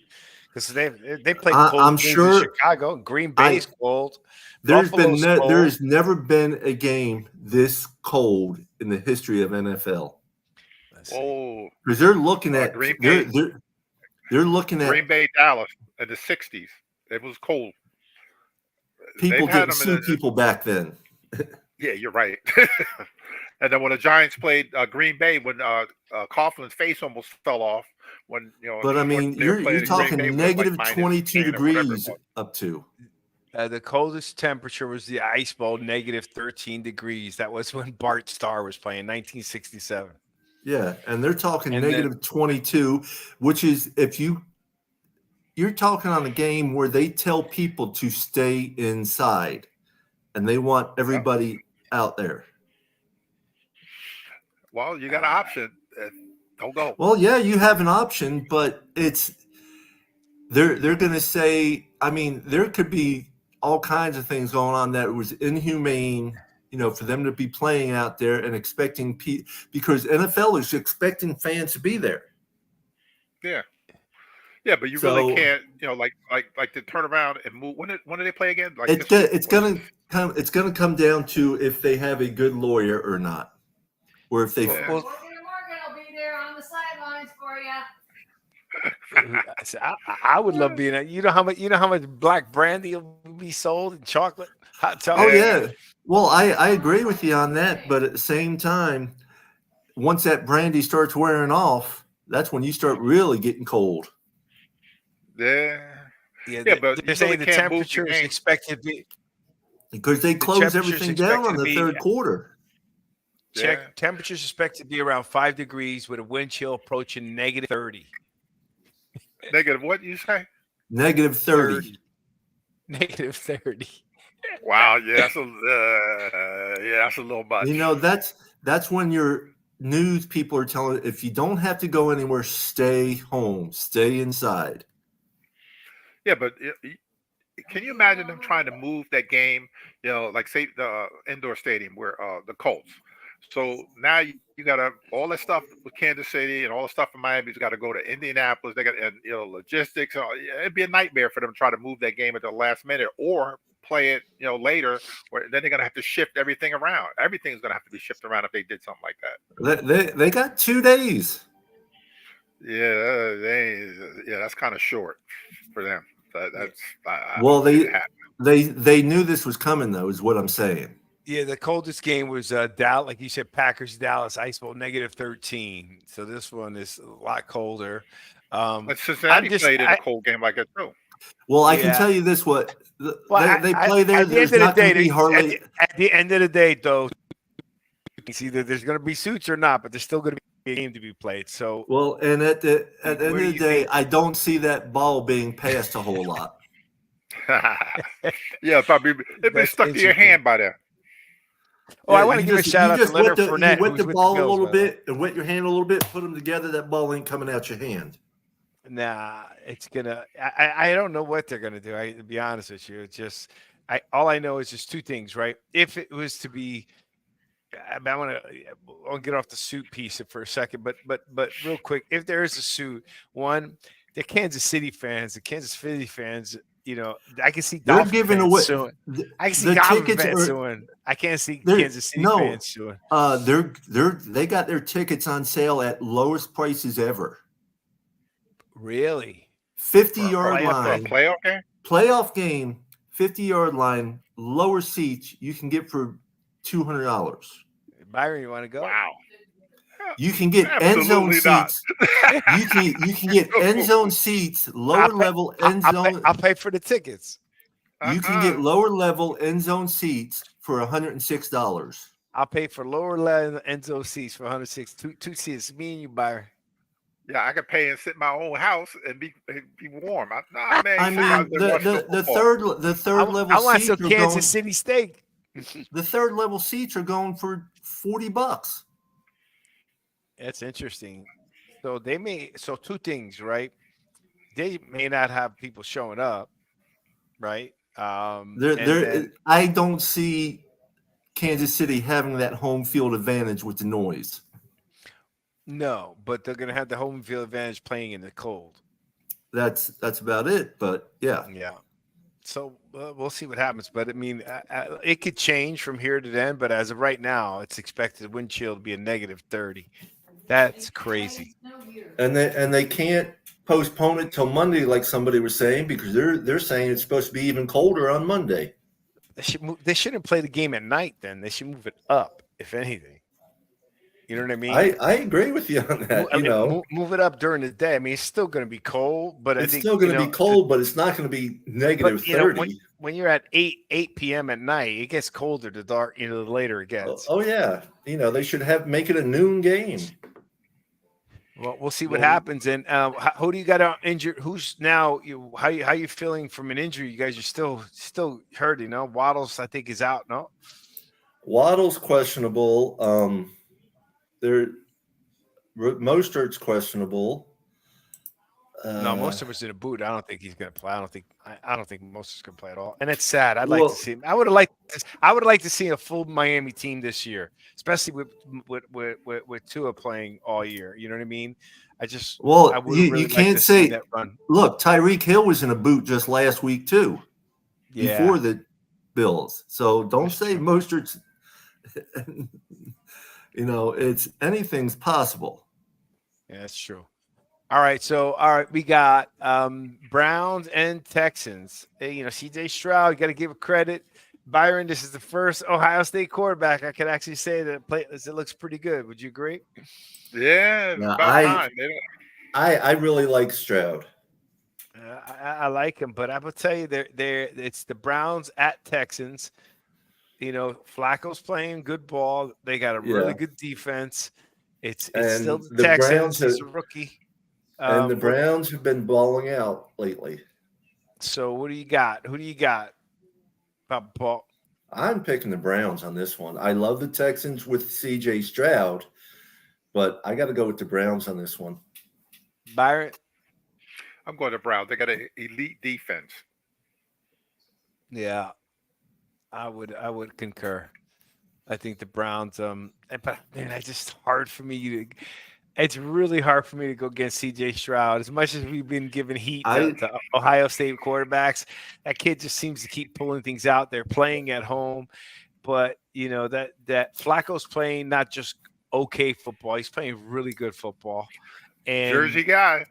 because they play cold I'm games sure in Chicago. Green Bay's cold. There's never been a game this cold in the history of NFL. Oh, because they're looking at Green Bay. They're looking at Green Bay, Dallas in the 60s. It was cold. People didn't sue people back then. Yeah, you're right. And then when the Giants played Green Bay, when Coughlin's face almost fell off, But I mean, you're talking negative like 22 degrees up to. The coldest temperature was the Ice Bowl, negative 13 degrees. That was when Bart Starr was playing, 1967. Yeah, and they're talking negative 22, which is if you're talking on a game where they tell people to stay inside, and they want everybody out there. Well, you got an option. Don't go. Well, yeah, you have an option, but they're going to say. I mean, there could be all kinds of things going on that was inhumane. For them to be playing out there and expecting because NFL is expecting fans to be there. Yeah, yeah, but you really can't, like to turn around and move. When do they play again? Like it's gonna come down to if they have a good lawyer or not, or if they. Morgan will be there on the sidelines for you. I would love being that. You know how much black brandy will be sold and chocolate, hot chocolate. Oh yeah. Well, I agree with you on that, but at the same time, once that brandy starts wearing off, that's when you start really getting cold. Yeah, but they're saying the temperature is expected to be because they close everything down on the third quarter. Temperatures expected to be around 5 degrees with a wind chill approaching negative 30. Negative what you say? Negative 30. Negative 30. Wow, yeah, that's a little much. that's when your news people are telling, if you don't have to go anywhere, stay home, stay inside. Yeah, but can you imagine them trying to move that game? Like say the indoor stadium where the Colts. So now you got all that stuff with Kansas City and all the stuff in Miami's got to go to Indianapolis. They got logistics. It'd be a nightmare for them to try to move that game at the last minute or play it later. Where then they're gonna have to shift everything around. Everything's gonna have to be shifted around if they did something like that. They got 2 days. Yeah, that's kind of short for them. They knew this was coming though, is what I'm saying. Yeah, the coldest game was Dallas, like you said, Packers Dallas Ice Bowl -13. So this one is a lot colder. But Cincinnati played in a cold game like that too. Well, I can tell you this: they play there. There's not going to be hardly. At the end of the day, though, it's either there's going to be suits or not, but there's still going to be a game to be played. So and at the end of the day, I don't see that ball being passed a whole lot. Yeah, probably it'd be stuck to your hand by then. Oh, I want to give a shout out to Leonard Fournette. You wet the ball a little bit and wet your hand a little bit. Put them together. That ball ain't coming out your hand. Nah, it's gonna. I don't know what they're gonna do. To be honest with you, it's just all I know is just 2 things, right? If it was to be, I'll get off the suit piece for a second, but real quick, if there is a suit, one, the Kansas City fans, I can see they're Dolphins giving fans away. suing. I can see Dolphins fans suing. I can't see Kansas City fans suing. They got their tickets on sale at lowest prices ever. Really? 50-yard line. Playoff game, 50-yard line, lower seats you can get for $200. Byron, you want to go? Wow. You can get end zone seats. You can get end zone seats, lower level end zone. I'll pay for the tickets. You can get lower level end zone seats for $106. I'll pay for lower level end zone seats for $106. Two seats. Me and you, Byron. Yeah, I could pay and sit in my own house and be warm. The third level. I want seats some Kansas City steak. The third level seats are going for $40. That's interesting. So 2 things, right? They may not have people showing up, right? I don't see Kansas City having that home field advantage with the noise. No, but they're going to have the home field advantage playing in the cold. That's about it. But yeah. So we'll see what happens. But I mean, it could change from here to then. But as of right now, it's expected wind chill to be a -30. That's crazy. And they can't postpone it till Monday, like somebody was saying, because they're saying it's supposed to be even colder on Monday. They shouldn't play the game at night. Then they should move it up, if anything. You know what I mean? I agree with you on that. Move it up during the day. I mean, it's still going to be cold, but it's still going to be cold, but it's not going to be -30. When you're at 8 p.m. at night, it gets colder the dark. The later it gets. Oh yeah, they should make it a noon game. Well, we'll see what happens. And who do you got out injured? Who's now? How you feeling from an injury? You guys are still hurt. Waddles I think is out. No, Waddle's questionable. Mostert's questionable. No, Mostert was in a boot. I don't think he's going to play. I don't think Mostert's going to play at all. And it's sad. I'd like to see him. I would like to see a full Miami team this year, especially with Tua playing all year. You know what I mean? You can't say that run. Look, Tyreek Hill was in a boot just last week too. Yeah. Before the Bills. So don't say Mostert's. It's anything's possible. Yeah, that's true. All right, we got Browns and Texans. CJ Stroud, you got to give it credit. Byron, this is the first Ohio State quarterback I can actually say that it looks pretty good. Would you agree? Yeah, I really like Stroud. I like him, but I will tell you, it's the Browns at Texans. Flacco's playing good ball. They got a really good defense. It's still the Texans. He's a rookie. And the Browns have been balling out lately. So what do you got? Who do you got? Paul? I'm picking the Browns on this one. I love the Texans with C.J. Stroud, but I got to go with the Browns on this one. Byron? I'm going to Browns. They got an elite defense. Yeah, I would concur. I think the Browns. But man, it's just hard for me to. It's really hard for me to go against C.J. Stroud. As much as we've been giving heat to Ohio State quarterbacks, that kid just seems to keep pulling things out. They're playing at home, but you know that Flacco's playing not just okay football; he's playing really good football. And Jersey guy.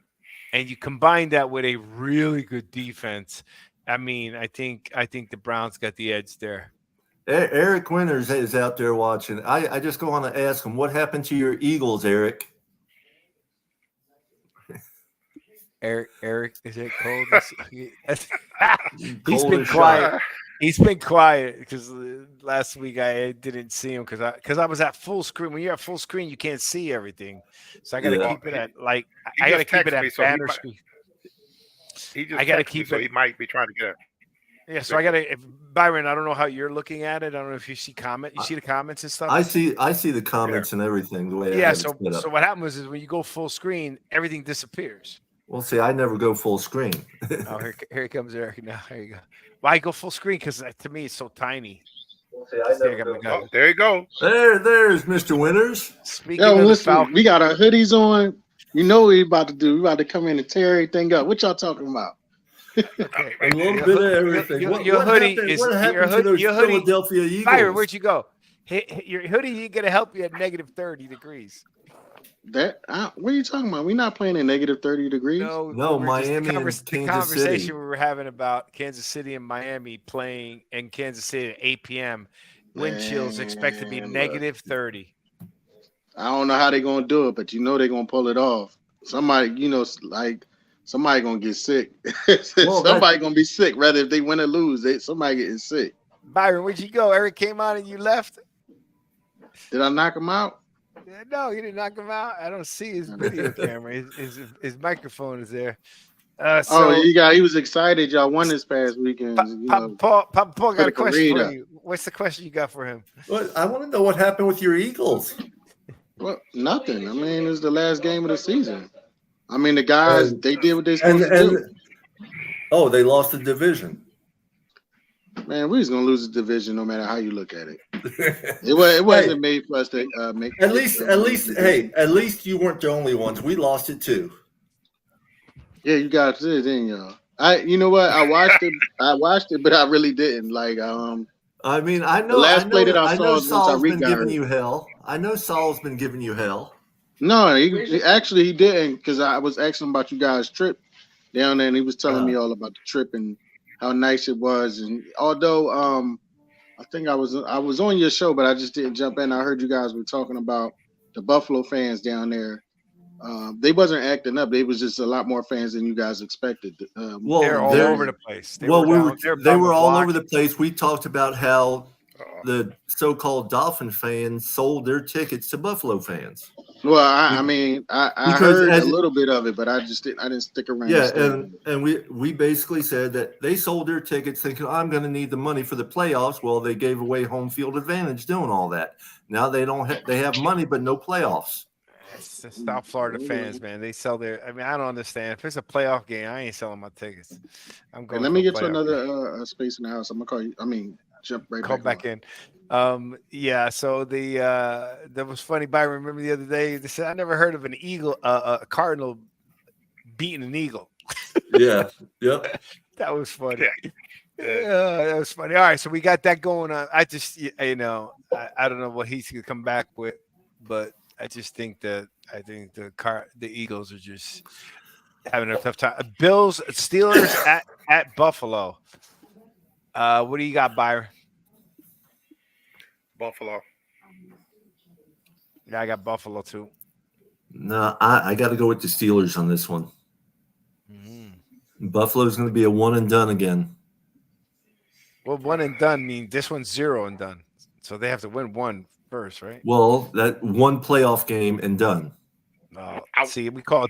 And you combine that with a really good defense. I mean, I think the Browns got the edge there. Eric Winters is out there watching. I just go on to ask him, what happened to your Eagles, Eric? Eric, is it cold? He's been quiet. He's been quiet because last week I didn't see him because I was at full screen. When you're at full screen, you can't see everything. So I got to keep it at I got to keep it at banner screen. I got to keep it. So he might be trying to get it. Yeah, so I got to Byron. I don't know how you're looking at it. I don't know if you see You see the comments and stuff. I see the comments and everything. The way so what happens is when you go full screen, everything disappears. Well, see, I never go full screen. Oh, here comes Eric. Now, there you go. Why go full screen? Because to me, it's so tiny. Well, see, there you go. There's Mr. Winters. Speaking of listen, we got our hoodies on. You know what we about to do. We about to come in and tear everything up. What y'all talking about? A little bit of everything. Your hoodie is what happened to those Philadelphia Eagles? Byron, where'd you go? Your hoodie is gonna help you at negative 30 degrees. What are you talking about? We're not playing at negative 30 degrees. No, Miami and Kansas City. The conversation we were having about Kansas City and Miami playing in Kansas City at 8 p.m. Wind chills expect to be negative 30. I don't know how they're gonna do it, but you know they're gonna pull it off. Somebody, somebody gonna get sick. Somebody gonna be sick, rather if they win or lose. Somebody getting sick. Byron, where'd you go? Eric came on and you left. Did I knock him out? No, you didn't knock him out. I don't see his video camera. His microphone is there. He was excited. Y'all won this past weekend. Paul got a question for you. What's the question you got for him? Well, I want to know what happened with your Eagles. Well, nothing. I mean, it was the last game of the season. I mean, the guys, they did what they supposed to do. Oh, they lost the division. Man, we was gonna lose the division no matter how you look at it. It wasn't made for us to make. At least you weren't the only ones. We lost it too. Yeah, you guys did, didn't y'all? You know what? I watched it, but I really didn't. I mean, I know. The last play that I saw Saul's been giving you hell. I know Saul's been giving you hell. No, he didn't, because I was asking about you guys' trip down there, and he was telling me all about the trip and how nice it was. And although I think I was on your show, but I just didn't jump in. I heard you guys were talking about the Buffalo fans down there. They wasn't acting up. They was just a lot more fans than you guys expected. They're all over the place. They were all over the place. We talked about how the so-called Dolphin fans sold their tickets to Buffalo fans. Well, I heard a little bit of it, but I didn't stick around. Yeah, and we basically said that they sold their tickets thinking, I'm going to need the money for the playoffs. Well, they gave away home field advantage doing all that. Now they have money, but no playoffs. It's the South Florida fans, man. They sell their. I mean, I don't understand. If it's a playoff game, I ain't selling my tickets. I'm going. Let me get to another space in the house. I'm gonna call you. I mean, jump right call back in. Yeah. So that was funny. Byron, remember the other day? They said I never heard of an eagle, a cardinal beating an eagle. Yeah. Yep. That was funny. Yeah, that was funny. All right, so we got that going on. I just, I don't know what he's gonna come back with, but I just think that the Eagles are just having a tough time. Bills, Steelers at Buffalo. What do you got, Byron? Buffalo. Yeah, I got Buffalo too. No, I got to go with the Steelers on this one. Mm-hmm. Buffalo's going to be a one and done again. Well, one and done means this one's 0 and done. So they have to win one first, right? Well, that one playoff game and done. See, we call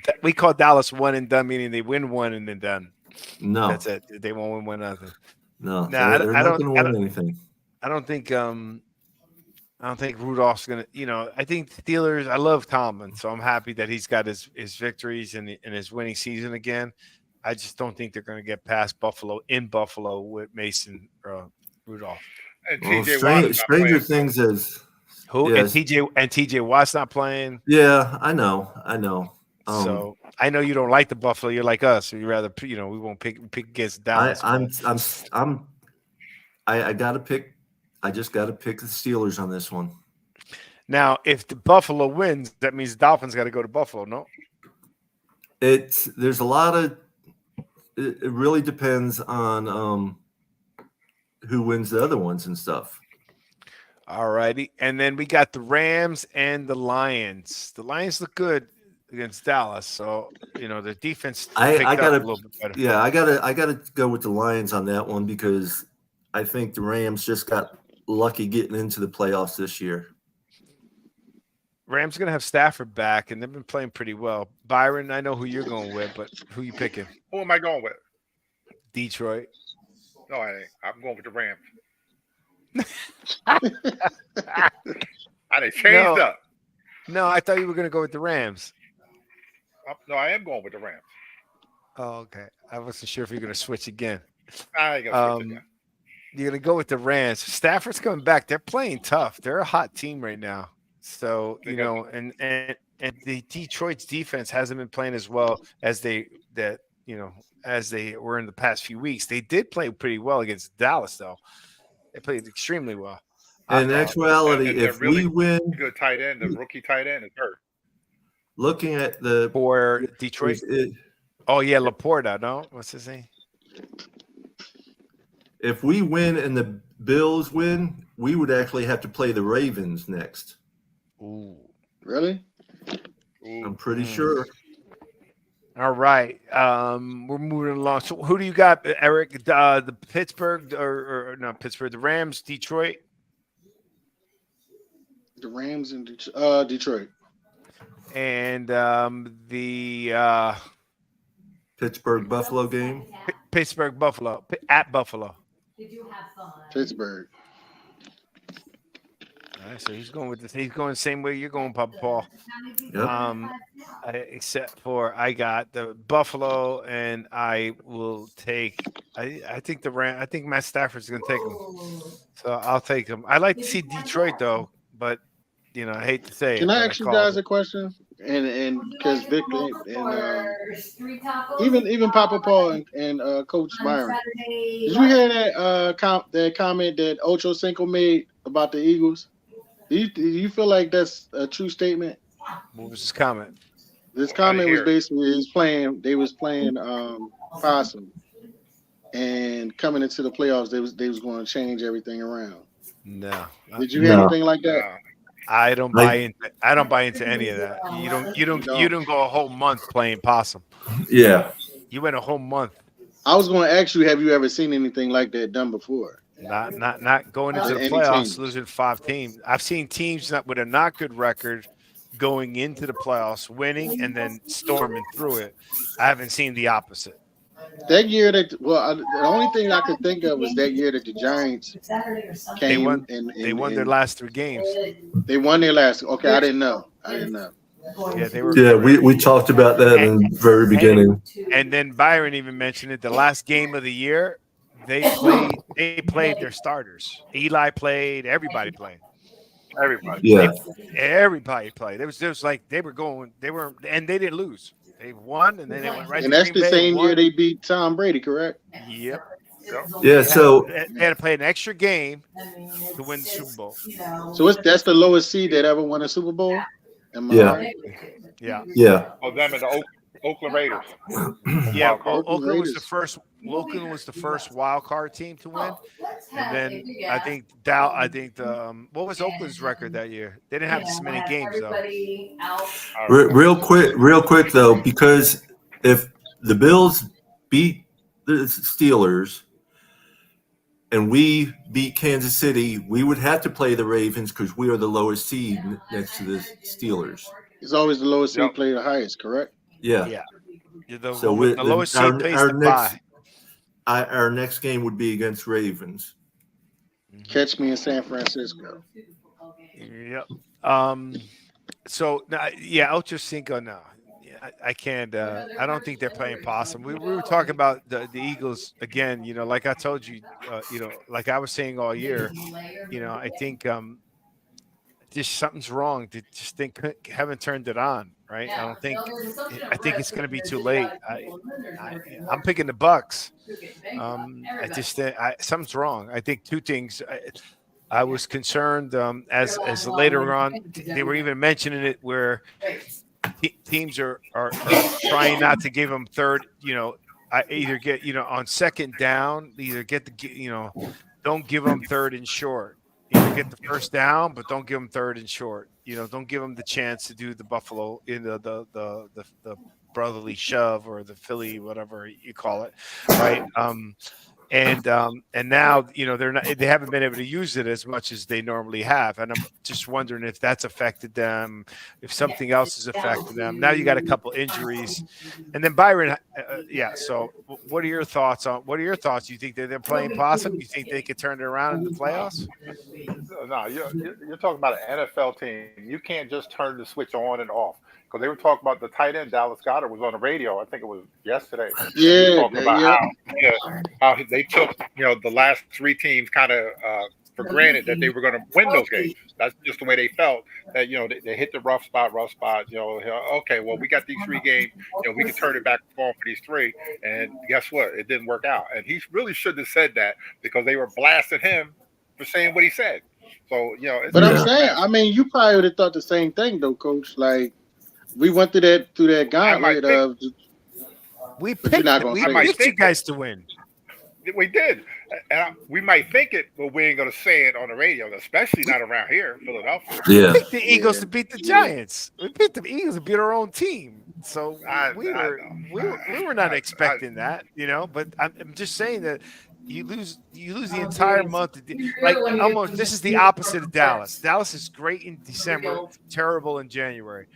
Dallas one and done, meaning they win one and then done. No, that's it. They won't win one other. No, they're not going to win anything. I don't think Rudolph's gonna. I think Steelers. I love Tomlin, so I'm happy that he's got his victories and his winning season again. I just don't think they're going to get past Buffalo with Mason Rudolph. And Well, TJ Watt is not stranger playing, things is Who yes. and TJ Watt's not playing. Yeah, I know. So I know you don't like the Buffalo. You're like us. So you rather we won't pick against Dallas. I gotta pick. I just gotta pick the Steelers on this one. Now, if the Buffalo wins, that means the Dolphins got to go to Buffalo. No, there's a lot of. It really depends on who wins the other ones and stuff. All righty, and then we got the Rams and the Lions. The Lions look good against Dallas, so the defense. I gotta a little bit better. Yeah, I gotta go with the Lions on that one because I think the Rams just got lucky getting into the playoffs this year. Rams are going to have Stafford back, and they've been playing pretty well. Byron, I know who you're going with, but who you picking? Who am I going with? Detroit. No, I ain't. I'm going with the Rams. They changed up. No, I thought you were going to go with the Rams. No, I am going with the Rams. Oh, okay. I wasn't sure if you're going to switch again. I ain't going to switch again. You're going to go with the Rams. Stafford's coming back. They're playing tough. They're a hot team right now. So, and the Detroit's defense hasn't been playing as well as they were in the past few weeks. They did play pretty well against Dallas, though. They played extremely well. In actuality, if we win, good tight end, the rookie tight end is hurt. Looking at for Detroit. Laporta. No, what's his name? If we win and the Bills win, we would actually have to play the Ravens next. Ooh. Really? I'm pretty sure. All right. We're moving along. So who do you got, Eric? The Pittsburgh or not Pittsburgh, the Rams, Detroit? The Rams and Detroit. And the Pittsburgh Buffalo game. Pittsburgh Buffalo at Buffalo. Did you have fun? Pittsburgh. All right, so he's going the same way you're going, Papa Paul. Yep. Except for I got the Buffalo, and I will take. I think the Ram. I think Matt Stafford's going to take him, so I'll take him. I like to see Detroit though, but I hate to say. Can I ask you guys a question? And because Victor and even Papa Paul and Coach Byron, did you hear that comment that Ocho Cinco made about the Eagles? Do you feel like that's a true statement? What was his comment? This comment was basically they was playing possum, and coming into the playoffs they was going to change everything around. No. Did you hear anything like that? I don't buy into any of that. You don't go a whole month playing possum. Yeah. You went a whole month. I was going to ask you, have you ever seen anything like that done before? Not going into the playoffs, losing 5 teams. I've seen teams with a not good record going into the playoffs, winning and then storming through it. I haven't seen the opposite. That year the only thing I could think of was that year that the Giants came they won their last 3 games. They won their last. Okay, I didn't know. Yeah, they were. Yeah, we talked about that in the very beginning. And then Byron even mentioned it. The last game of the year, they played their starters. Eli played. Everybody played. Everybody. Yeah. Everybody played. It was like and they didn't lose. They won, and then they went right. And that's the same year they beat Tom Brady, correct? Yep. Yeah. So they had to play an extra game to win the Super Bowl. So that's the lowest seed that ever won a Super Bowl. Yeah. Oh, them and the Oakland Raiders. Yeah, Oakland was the first. Oakland was the first wild card team to win, and then I think what was Oakland's record that year? They didn't have as many games though. Real quick though, because if the Bills beat the Steelers and we beat Kansas City, we would have to play the Ravens because we are the lowest seed next to the Steelers. It's always the lowest seed play the highest, correct? Yeah. The lowest seed plays the bye. Our next game would be against Ravens. Catch me in San Francisco. Yep. So yeah, Ocho Cinco. No, yeah, I can't. I don't think they're playing possum. We were talking about the Eagles again. Like I told you. Like I was saying all year. I think just something's wrong. They just haven't turned it on. Right. I don't think. I think it's going to be too late. I'm picking the Bucks. I just something's wrong. I think two things. I was concerned as later on they were even mentioning it where teams are trying not to give them third. Either get on second down, either get don't give them third and short. Either get the first down, but don't give them third and short. Don't give them the chance to do the Buffalo in the brotherly shove or the Philly, whatever you call it, right? And now they haven't been able to use it as much as they normally have, and I'm just wondering if that's affected them, if something else has affected them. Now you got a couple injuries, and then Byron, So what are your thoughts? Do you think they're playing possum? You think they could turn it around in the playoffs? No, you're talking about an NFL team. You can't just turn the switch on and off. Because they were talking about the tight end, Dallas Goedert, was on the radio. I think it was yesterday. Yeah, talking about how they took the last three teams kind of for granted that they were going to win those games. That's just the way they felt. That they hit the rough spot. Okay, well we got these three games. We can turn it back on for these three. And guess what? It didn't work out. And he really shouldn't have said that because they were blasting him for saying what he said. So but I'm saying, I mean, you probably would have thought the same thing though, Coach. Like. We went through that gauntlet of. We picked you guys to win. We did, and we might think it, but we ain't gonna say it on the radio, especially not around here, in Philadelphia. Yeah, we picked the Eagles to beat the Giants. We picked the Eagles to beat our own team. So we were not expecting that, But I'm just saying that. You lose the entire month. Like almost, this is the opposite of Dallas. Dallas is great in December, terrible in January.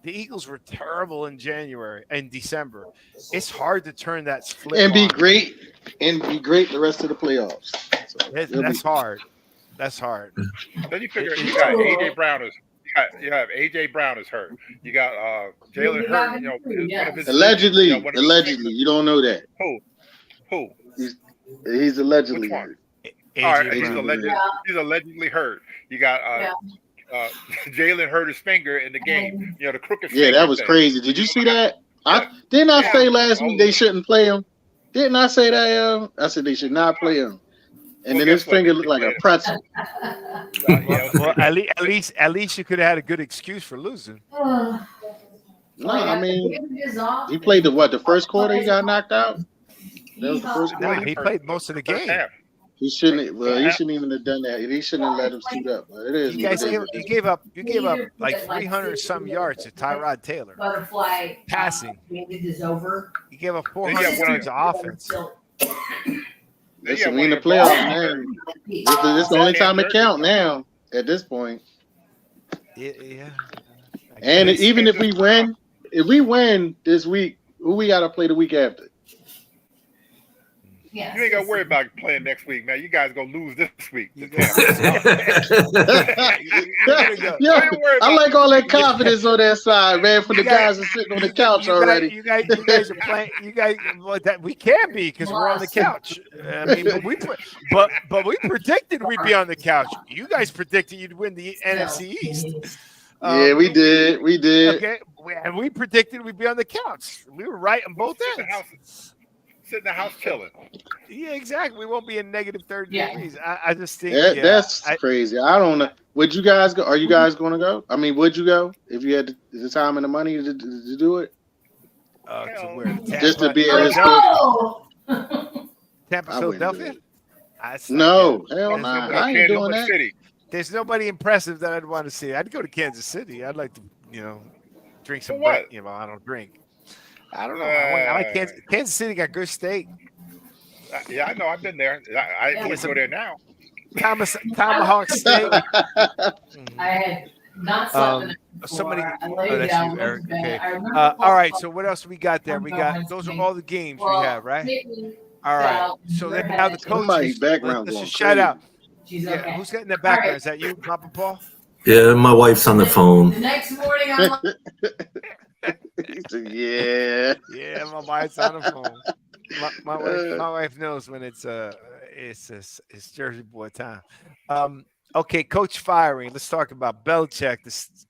The Eagles were terrible in January and December. It's hard to turn that flip and be great the rest of the playoffs. So that's hard. That's hard. Then you figure you got AJ Brown you have AJ Brown is hurt. You got Jalen Hurts. One of his allegedly. You don't know that. Who? He's allegedly hurt. All right, he's allegedly hurt. You got Jalen hurt his finger in the game. The crooked finger. Yeah, that was crazy. Did you see that? Didn't I say last week they shouldn't play him? Didn't I say that? I said they should not play him. And then his finger looked like a pretzel. Well, at least you could have had a good excuse for losing. No, I mean, he played the first quarter. He got knocked out. That was the first quarter. He played most of the game. He shouldn't. Well, he shouldn't even have done that. He shouldn't have let him suit up. But it is. You gave up like 300 some yards to Tyrod Taylor. Butterfly passing. Is over. You gave up 400 yards of offense. Listen, we in the playoffs, man. This is the only time it count now. At this point. Yeah. And even if we win this week, who we got to play the week after? Yes. You ain't gotta worry about playing next week, man. You guys gonna lose this week. I like all that confidence on that side, man. For the guys that are sitting on the couch already. You guys are playing. We can't be because we're on the couch. I mean, but we predicted we'd be on the couch. You guys predicted you'd win the NFC East. Yeah, we did. Okay, and we predicted we'd be on the couch. We were right on both ends. Sit in the house chilling. Yeah, exactly. We won't be in negative 30 degrees. I just think that's crazy. I don't know. Would you guys go? Are you guys going to go? I mean, would you go if you had the time and the money to do it? To where? Just to be able to Tampa, Philadelphia? No, hell no. I ain't doing that. City. There's nobody impressive that I'd want to see. I'd go to Kansas City. I'd like to, drink some. What? I don't drink. I don't know. I like Kansas City. Got good steak. Yeah, I know. I've been there. I would go there now. Tomahawk steak. I had not slept somebody. I laid down. Eric. Okay. All right. So what else we got there? We got those are all the games we have, right? All right. So then now the coaches. Background let's just shout out. She's Yeah, okay. who's got in the background? All right. Is that you, Papa Paul? Yeah, my wife's on the The phone. next morning, I'm like, He said, yeah. Yeah, my wife's on the phone. My wife knows when it's Jersey boy time. Okay, coach firing. Let's talk about Belichick.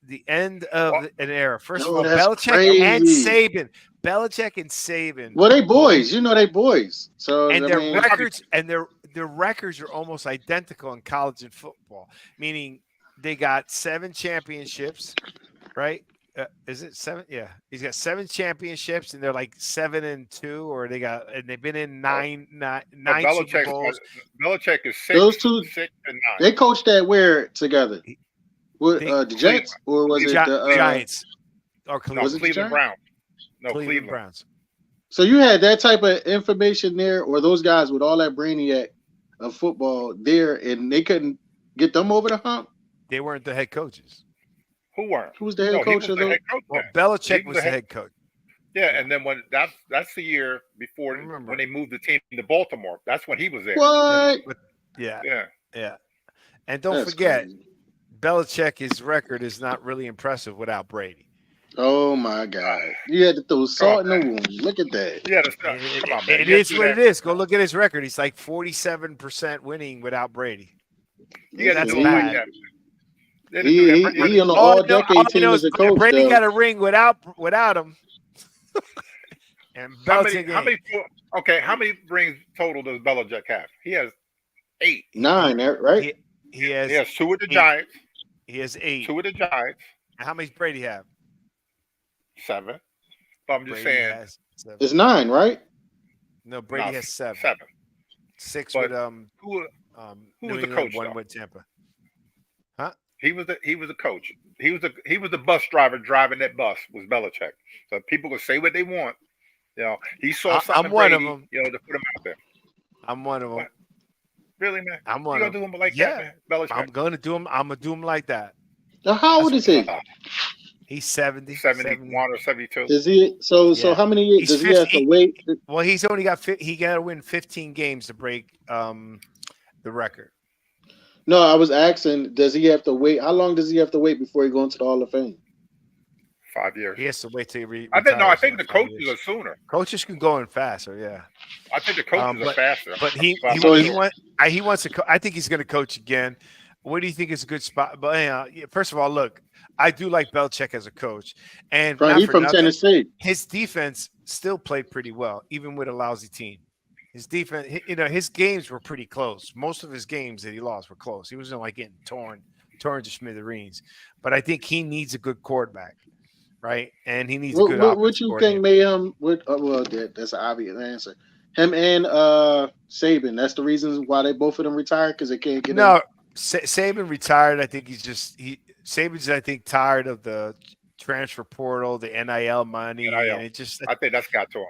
The end of an era. First of all, that's Belichick and crazy. Saban. Belichick and Saban. Well, they boys. You know they boys. So And I their mean, records and their records are almost identical in college and football. Meaning they got 7 championships, right? Is it 7? Yeah, he's got 7 championships, and they're like 7-2, or they've been in nine Super Bowls. Belichick is 6, those two, 6 and 9. they coached that where together? With They- the Jets, or was it the Giants or No, Cleveland? Was it the Cleveland Giants? Browns. No, Cleveland Cleveland. Browns. So you had that type of information there, or those guys with all that brainiac of football there, and they couldn't get them over the hump? They weren't the head coaches. Who weren't? Who was the head No, he coach was of the those? head coach. Well, then. Belichick He was the head coach. Yeah, and then when that's the year before Remember. when they moved the team to Baltimore. That's when he was there. What? Yeah, Yeah. yeah. And don't That's forget, crazy. Belichick, his record is not really impressive without Brady. Oh my God! You had to throw salt in the wound. Look at that. Yeah, that's come on, man. It You is gotta do what it that. is. Go look at his record. He's like 47% winning without Brady. You got That's to do it like bad. that. They didn't do that. He on the All I know all-decade team is as a coach. Brady though. got a ring without him. And How many? Belichick How many rings total does Belichick have? He has 8. 9, right? he has He has 2 with the 8. Giants. He has 8. 2 with the Giants. How many does Brady have? 7. But I'm just Brady saying. has 7. It's 9, right? No, Brady No, has 7. 7. 6 But with who New was the England, coach, 1 though? with Tampa. He was the coach. He was the bus driver driving that bus was Belichick. So people can say what they want. You know, he saw something I'm one of Brady, them. you know, to put him out there. I'm one of them. What? Really, man? I'm one You of gonna them. do him like Yeah. that, man? Belichick. I'm gonna do him. I'm gonna do him like that. Now, how old is he? He's 70. 71 or 72. Is he so? Yeah. So how many years He's does he have to 50. wait? Well, he's only got. He got to win 15 games to break the record. No, I was asking. Does he have to wait? How long does he have to wait before he go into the Hall of Fame? 5 years. He has to wait till he I think no. I retires think the in 5 coaches years. are sooner. Coaches can go in faster. Yeah. I think the coaches are faster. But he wants to. I think he's going to coach again. What do you think is a good spot? But first of all, look, I do like Belichick as a coach, and Right, not he's for from nothing, Tennessee. his defense still played pretty well, even with a lousy team. His defense, his games were pretty close. Most of his games that he lost were close. He wasn't like getting torn to smithereens. But I think he needs a good quarterback, right? And he needs a good. What you think made him? Well, that's an obvious answer. Him and Saban. That's the reason why they both of them retired because they can't get. No, Saban retired. I think Saban's I think tired of the transfer portal, the NIL money, NIL. and it just. I think that's got to him.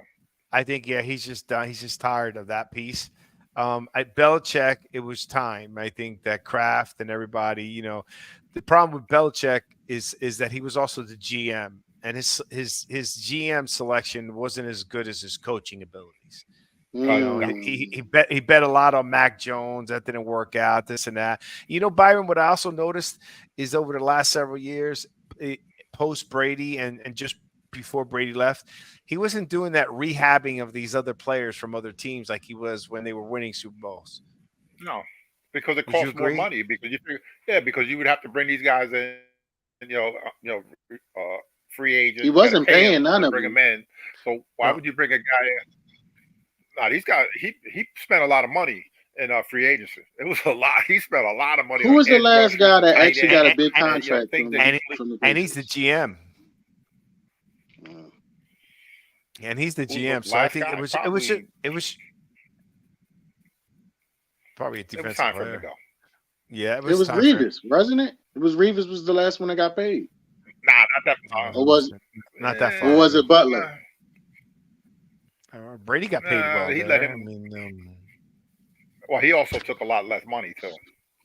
I think he's just done. He's just tired of that piece. At Belichick, it was time. I think that Kraft and everybody, the problem with Belichick is that he was also the GM, and his GM selection wasn't as good as his coaching abilities. He bet a lot on Mac Jones. That didn't work out. This and that. Byron. What I also noticed is over the last several years, post Brady and just before Brady left, he wasn't doing that rehabbing of these other players from other teams like he was when they were winning Super Bowls. No, because it Would you costs more agree? money. Because because you would have to bring these guys in, free agents. He wasn't paying none of bring them. them in. So why would you bring a guy in? Nah, these guys. He spent a lot of money in free agency. It was a lot. He spent a lot of money. Who was the last guy that tight actually end, got a big and, contract things from that the And he's the Patriots? GM. And he's the Who's the GM. So I last think guy? it was probably a It was defensive time for him player. to go. Yeah, It was time for him. Revis, wasn't it? It was Revis was the last one that got paid. Nah, not that far. Or was Not that far. or was it Butler? Brady got paid Nah, well. he there. let him- I mean, Well, he also took a lot less money too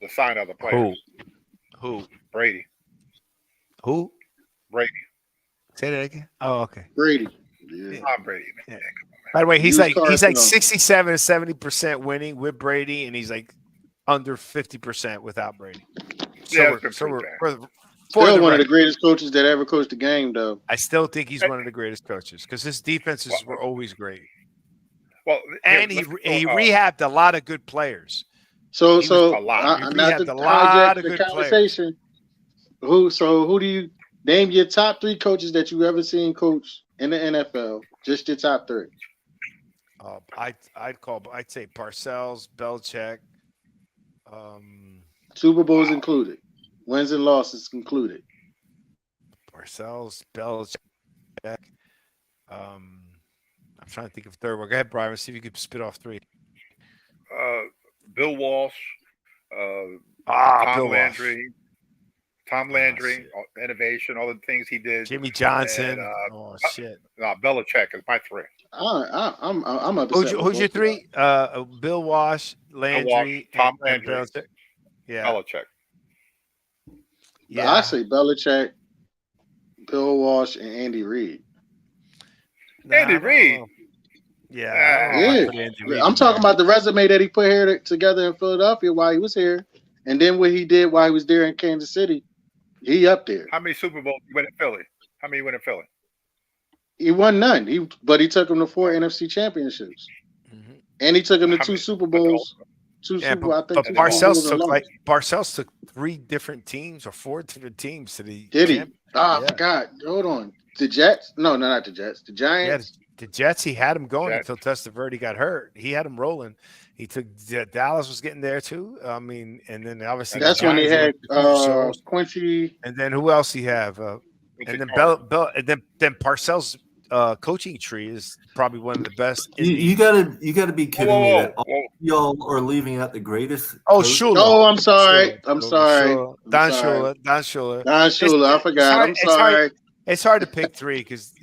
to sign other players. who? Brady. Who? Brady. Say that again. Oh, okay. Brady. Yeah. Tom Brady, man. By the way, he's Use like Carson on. 67 to 70% winning with Brady, and he's like under 50% without Brady. Yeah, So it's we're, been we're pretty for Still the one of the record, greatest coaches that ever coached the game, though. I still think he's one of the greatest coaches because his defenses were always great, well, and he rehabbed a lot of good players. So, He was a lot. He not to rehabbed a hijack lot of the good players. conversation. Who do you name your top 3 coaches that you ever seen coach in the NFL? Just your top 3. I'd say Parcells, Belichick, Super Bowls included, wins and losses included. Parcells, Belichick. I'm trying to think of third one. Go ahead, Byron. See if you could spit off 3. Bill Walsh, Bill Tom Landry, innovation, all the things he did. Jimmy Johnson. And, Shit. No, Belichick is my 3. I'm upset. Who's your 3? Bill Walsh, Landry, Tom and Landry, Belichick. Yeah. Belichick. I say Belichick, Bill Walsh, and Andy Reid. Andy Reid. Yeah. I'm talking about the resume that he put here together in Philadelphia while he was here, and then what he did while he was there in Kansas City. He up there. How many Super Bowls he win in Philly? He won none. But he took him to 4 NFC championships, and he took him to 2 Super Bowls. Parcells took 3 different teams or 4 different teams to the. Did he? I forgot. Hold on. The Jets? No, not the Jets. The Giants. Yeah, the Jets. He had him going until Testaverde got hurt. He had him rolling. He took Dallas was getting there too. I mean, and then obviously that's when they had Quincy. And then who else he have? And then then Parcells' coaching tree is probably one of the best. You gotta be kidding me that y'all are leaving out the greatest. Shula. Oh, I'm sorry. I'm sorry. Don Shula. I forgot. I'm sorry. It's hard to pick 3 because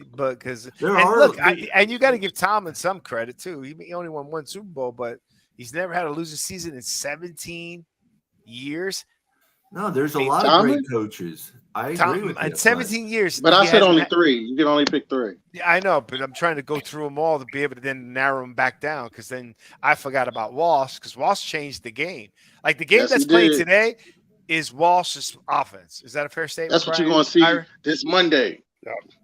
and you got to give Tomlin some credit too. He only won 1 Super Bowl, but he's never had a losing season in 17 years. No, there's a lot of great coaches. I agree with you. In 17 years. But I said only 3. You can only pick 3. Yeah, I know, but I'm trying to go through them all to be able to then narrow them back down because then I forgot about Walsh because Walsh changed the game. Like the game that's playing today is Walsh's offense. Is that a fair statement? That's what you're going to see this Monday.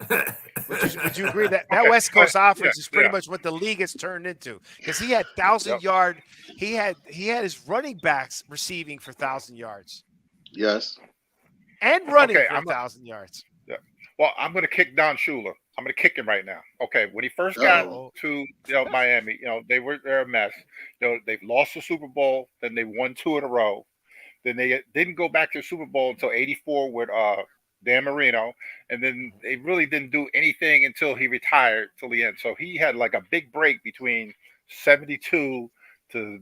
Would you agree that West Coast offense is pretty much what the league has turned into? Because he had 1,000-yard. He had his running backs receiving for 1,000 yards. Yes. And running for 1,000 yards. Yeah. Well, I'm going to kick Don Shula. I'm going to kick him right now. Okay, when he first got to Miami, they're a mess. They've lost the Super Bowl, then they won 2 in a row. Then they didn't go back to the Super Bowl until '84 with Dan Marino, and then they really didn't do anything until he retired till the end. So he had like a big break between 72 to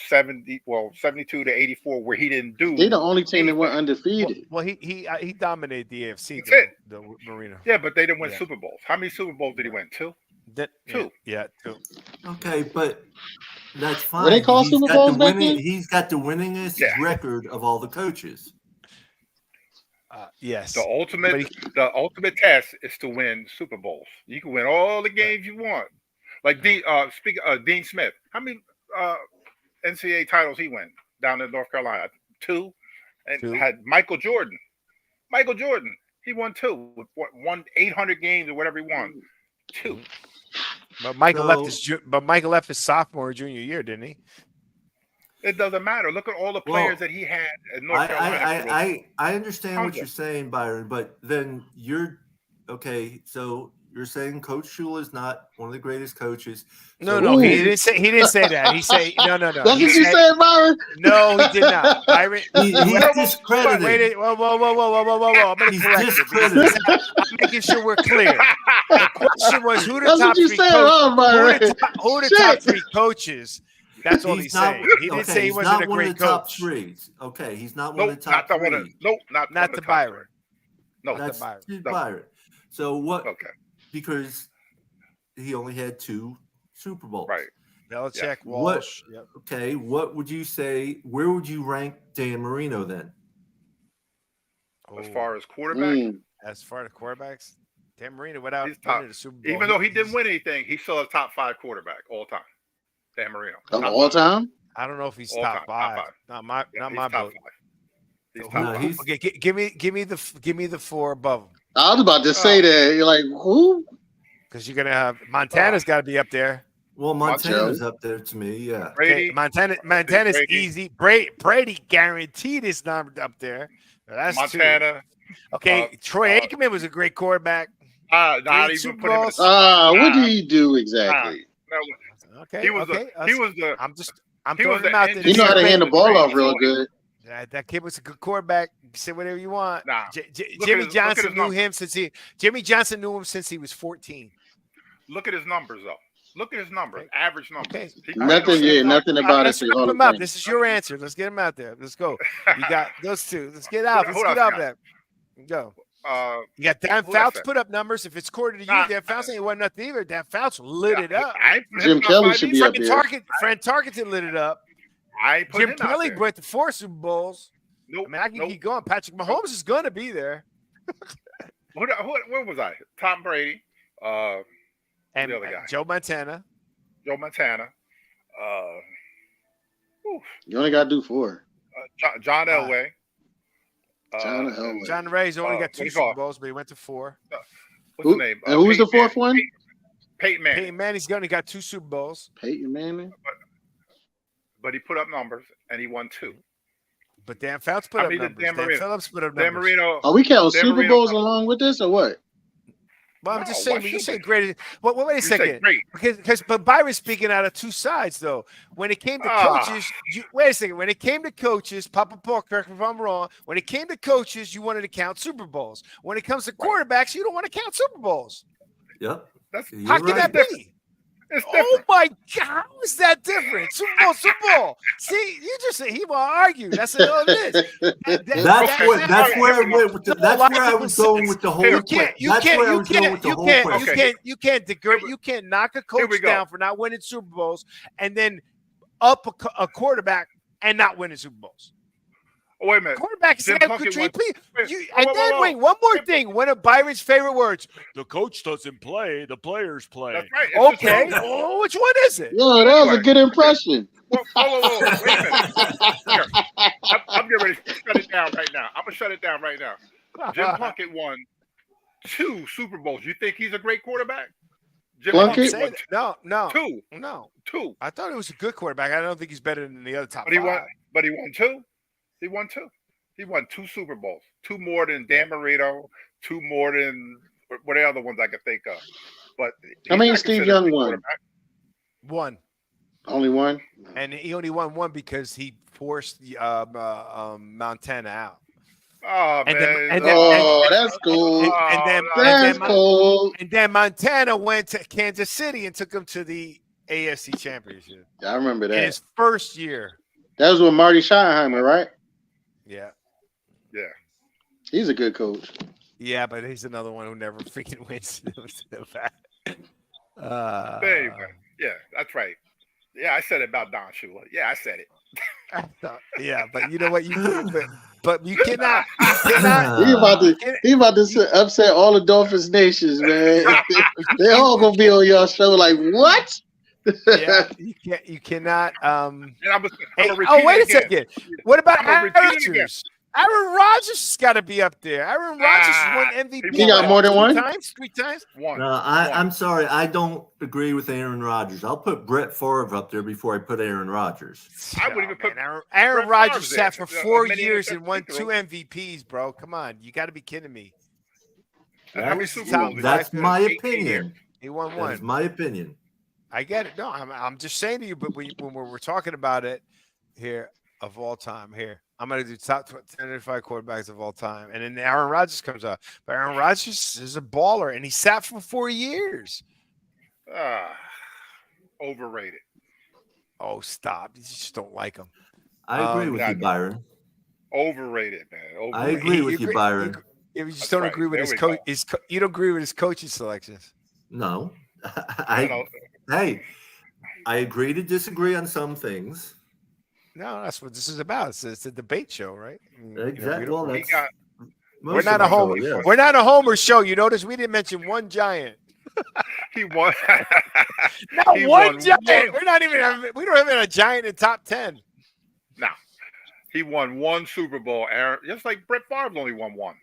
72 to 84, where he didn't do. They're the only team that went undefeated. Well, he dominated the AFC. The Marino. Yeah, but they didn't win Super Bowls. How many Super Bowls did he win? 2. 2. Yeah, 2. Okay, but that's fine. What they call Super Bowls back then? He's got the winningest record of all the coaches. Yes. The ultimate test is to win Super Bowls. You can win all the games you want. Like Dean Smith. How many NCAA titles he won down in North Carolina? 2. And had Michael Jordan. He won 2. Won 800 games or whatever he won. 2. But Michael left his sophomore or junior year, didn't he? It doesn't matter. Look at all the players that he had in North Carolina. I understand what you're saying, Byron, but then you're okay. So you're saying Coach Shula is not one of the greatest coaches. No, he didn't say that. He said no. That's what you said, Byron. No, he did not. Byron, he discredited. Whoa! I'm going to correct it. I'm making sure we're clear. The question was who the top 3 coaches. That's all he's saying. He didn't say he wasn't a great coach. Okay, he's not one of the top 3. Not the Byron. No, that's Byron. So what? Okay. Because he only had 2 Super Bowls. Right. Belichick, Walsh. Okay, what would you say? Where would you rank Dan Marino then? As far as quarterback? As far as quarterbacks? Dan Marino without winning the Super Bowl. Even though he didn't win anything, he's still a top 5 quarterback all time. Dan Marino. All time? I don't know if he's All top time, top five. five. Not He's my top book. five. He's So top No, five. he's Okay, give me the four above him, I was about to say that. You're like, who? because you're gonna have Montana's got to be up there. well, Watch Montana's up there to me. Yeah. Brady. Okay, Montana's Brady. easy. Brady guaranteed is not up there. That's Montana. two. Okay, Troy Aikman was a great quarterback. Not Three even Super put him in Bowls. What did he do exactly? Okay, He was okay. he was the I'm he throwing was him the out there. He know how to hand the ball off real So- good. That kid was a good quarterback. Say whatever you want. Nah. Jimmy Johnson knew him Jimmy Johnson knew him since he was 14. Look at his numbers though. Look at his numbers. Average numbers. Okay. Nothing about it. Let's wrap him up. This is your answer. Let's get him out there. Let's go. You got those two. Let's get out. Let's get out there. Go. You got Dan Fouts put up numbers. If it's quarter to you, Dan Fouts ain't wasn't nothing either. Dan Fouts lit it up. Jim Kelly should be up there. Fran Tarkenton lit it up. I ain't putting Jim him out Kelly there. went to 4 Super Bowls. Nope. I mean, I can keep going. Patrick Mahomes is going to be there. Where was I? Tom Brady. And the other guy. Joe Montana. Joe Montana. You only got to do 4. John Elway. John Elway. John Ray's only got 2 what do you Super call it? Bowls, but he went to 4. What's his name? And who's the Peyton fourth one? Peyton Manning. Peyton Manning's only got 2 Super Bowls. Peyton Manning. But he put up numbers and he won 2. But Dan Fouts put up numbers. Dan Phillips put up Dan numbers. Marino. Are we counting Dan Super Marino- Bowls along with this or what? Well, I'm No, just saying, why when you should say we? great, wait a You say second. great. But Byron's speaking out of 2 sides, though. When it came to coaches, wait a second. When it came to coaches, Papa Paul, correct me if I'm wrong. When it came to coaches, you wanted to count Super Bowls. When it comes to quarterbacks, you don't want to count Super Bowls. Yep. That's You're How can right. that be? it's Oh different. my God, how is that different? Super Bowl, Super Bowl. See, you just said he will argue. That's all it is. That's where I went with the, that's where I was going with the whole You can't Okay. you can't knock a Here coach we go. down for not winning Super Bowls and then up a quarterback and not winning Super Bowls. Oh, wait a minute. Quarterback is Jim a Plunkett dream. won- And then whoa. wait, one more thing. One of Byron's favorite words: the coach doesn't play, the players play. That's right. It's Okay, just- oh, which one is it? Yo, that was a good impression. Whoa, wait a minute. Here. I'm getting ready to shut it down right now. I'm going to shut it down right now. Jim Plunkett won 2 Super Bowls. You think he's a great quarterback? Jim Plunkett? won No. 2. No. 2. I thought he was a good quarterback. I don't think he's better than the other top But he 5. won 2. He won 2. He won 2 Super Bowls. 2 more than Dan Marino. 2 more than what are the other ones I could think of. But How he's many not Steve considered a Young great won? quarterback. One. Only one? And he only won 1 because he forced Montana out. Oh, And man. Oh, that's cool. That's cool. And then Montana went to Kansas City and took him to the AFC Championship I remember in that. his first year. That was with Marty Schottenheimer, right? Yeah. He's a good coach. Yeah, but he's another one who never freaking wins. Anyway, yeah, that's right. Yeah, I said it about Don Shula. Yeah, I said it. Yeah, but you know what? But you cannot. He about to upset all the Dolphins nations, man. They all gonna be on your show. Like what? Yeah, you cannot. And Hey, I'm oh, wait a again. second. What about I'm gonna Aaron repeat it again. Rodgers? Aaron Rodgers has got to be up there. Aaron Rodgers has won MVP. He got more than one? 3 times. One. No, I'm sorry. I don't agree with Aaron Rodgers. I'll put Brett Favre up there before I put Aaron Rodgers. I wouldn't even put Aaron Brett Rodgers Favre there. sat for 4 Many years interceptions and won through. 2 MVPs, bro. Come on, you got to be kidding me. How many Super Bowls? That's my 18 opinion. years. He won That 1. is my opinion. I get it. No, I'm just saying to you, but when we're talking about it here of all time, here I'm going to do top 25 quarterbacks of all time, and then Aaron Rodgers comes out. But Aaron Rodgers is a baller, and he sat for 4 years. Overrated. Oh, stop! You just don't like him. I agree with yeah, you, Byron. Overrated, man. Overrated. I agree with you, Byron. You just That's don't right. agree with There his we coach. go. You don't agree with his coaching selections. No. You know, Hey, I agree to disagree on some things. No, that's what this is about. It's a debate show, right? Exactly. Well, he that's got We're most not of a my homer. show, yeah. We're not a homer show. You notice we didn't mention one giant. He won. Not He one won giant. We don't even have a giant in the top 10. No. He won one Super Bowl, Aaron. Just like Brett Favre only won one.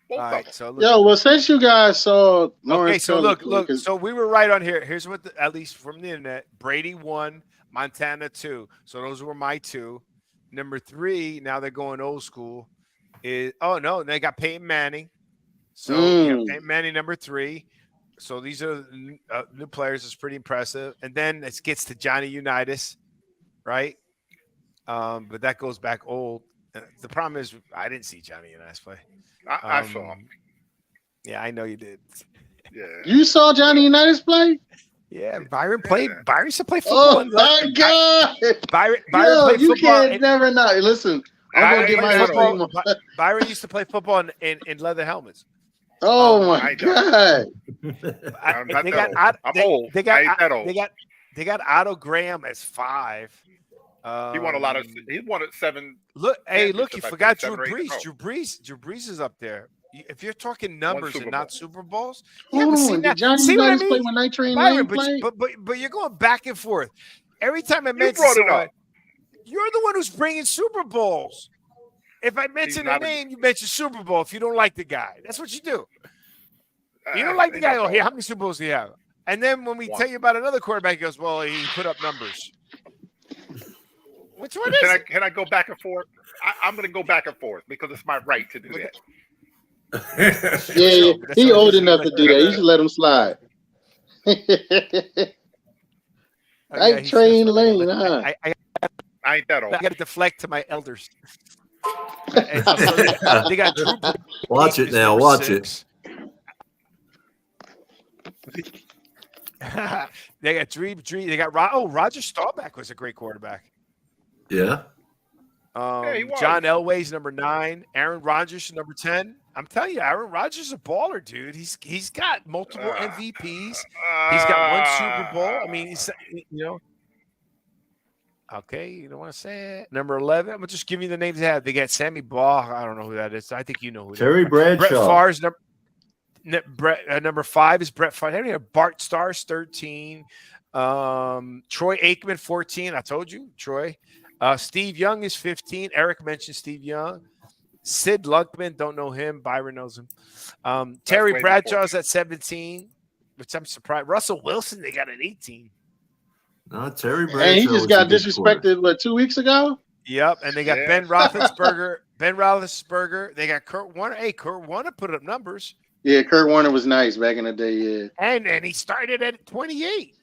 Both All of right, them. so look. Yo, well, since you guys saw Lawrence Okay, so Taylor, look. 'cause- So we were right on here. Here's what, at least from the internet, Brady 1, Montana 2. So those were my 2. Number 3, now they're going old school. They got Peyton Manning. So Peyton Manning number 3. So these are new players. It's pretty impressive. And then it gets to Johnny Unitas, right? But that goes back old. The problem is I didn't see Johnny Unitas play. I saw him. Yeah, I know you did. Yeah. You saw Johnny Unitas play? Yeah, Byron played. Byron used to play football. Oh my God! Byron Yo, played you football. can't never know. Listen, I'm gonna get my Byron, history. Byron used to play football in leather helmets. Oh my God! I'm old. They got Otto Graham as 5. He won a lot of. He won at 7. Look, you forgot Drew 7 or 8 in a row. Brees. Drew Brees is up there. If you're talking numbers and not Super Bowls, Hold on. Did Johnny Unitas play when Night Train Lane played? But you're going back and forth. Every time I mention brought it someone, up. you're the one who's bringing Super Bowls. If I mention a name, you mention Super Bowl. If you don't like the guy, that's what you do. You don't like the guy. Oh, how many Super Bowls do you have? And then when we tell you about another quarterback, he goes, "Well, he put up numbers." Which one is it? Can I go back and forth? I'm going to go back and forth because it's my right to do that. Yeah, he old enough to do that. You should let him slide. Night Train Lane, huh? I ain't that old. I got to deflect to my elders. They got Drew Brees. Watch it now. Watch it. They got Drew. They got Roger Staubach was a great quarterback. Yeah. He was. John Elway's number 9. Aaron Rodgers number 10. I'm telling you, Aaron Rodgers is a baller, dude. He's got multiple MVPs. He's got 1 Super Bowl. I mean, Okay, you don't want to say it. Number 11. I'm gonna just give you the names they have. They got Sammy Baugh. I don't know who that is. I think you know who. Terry Bradshaw. Brett Favre's number 5 is Brett Favre. They have Bart Starr's 13. Troy Aikman 14. I told you, Troy. Steve Young is 15. Eric mentioned Steve Young. Sid Luckman, don't know him. Byron knows him. Terry Bradshaw's at 17, which I'm surprised. Russell Wilson, they got at 18. No, Terry Bradshaw. And he just got disrespected, 2 weeks ago? Yep, and they got Ben Roethlisberger. They got Kurt Warner. Hey, Kurt Warner put up numbers. Yeah, Kurt Warner was nice back in the day, yeah. And he started at 28.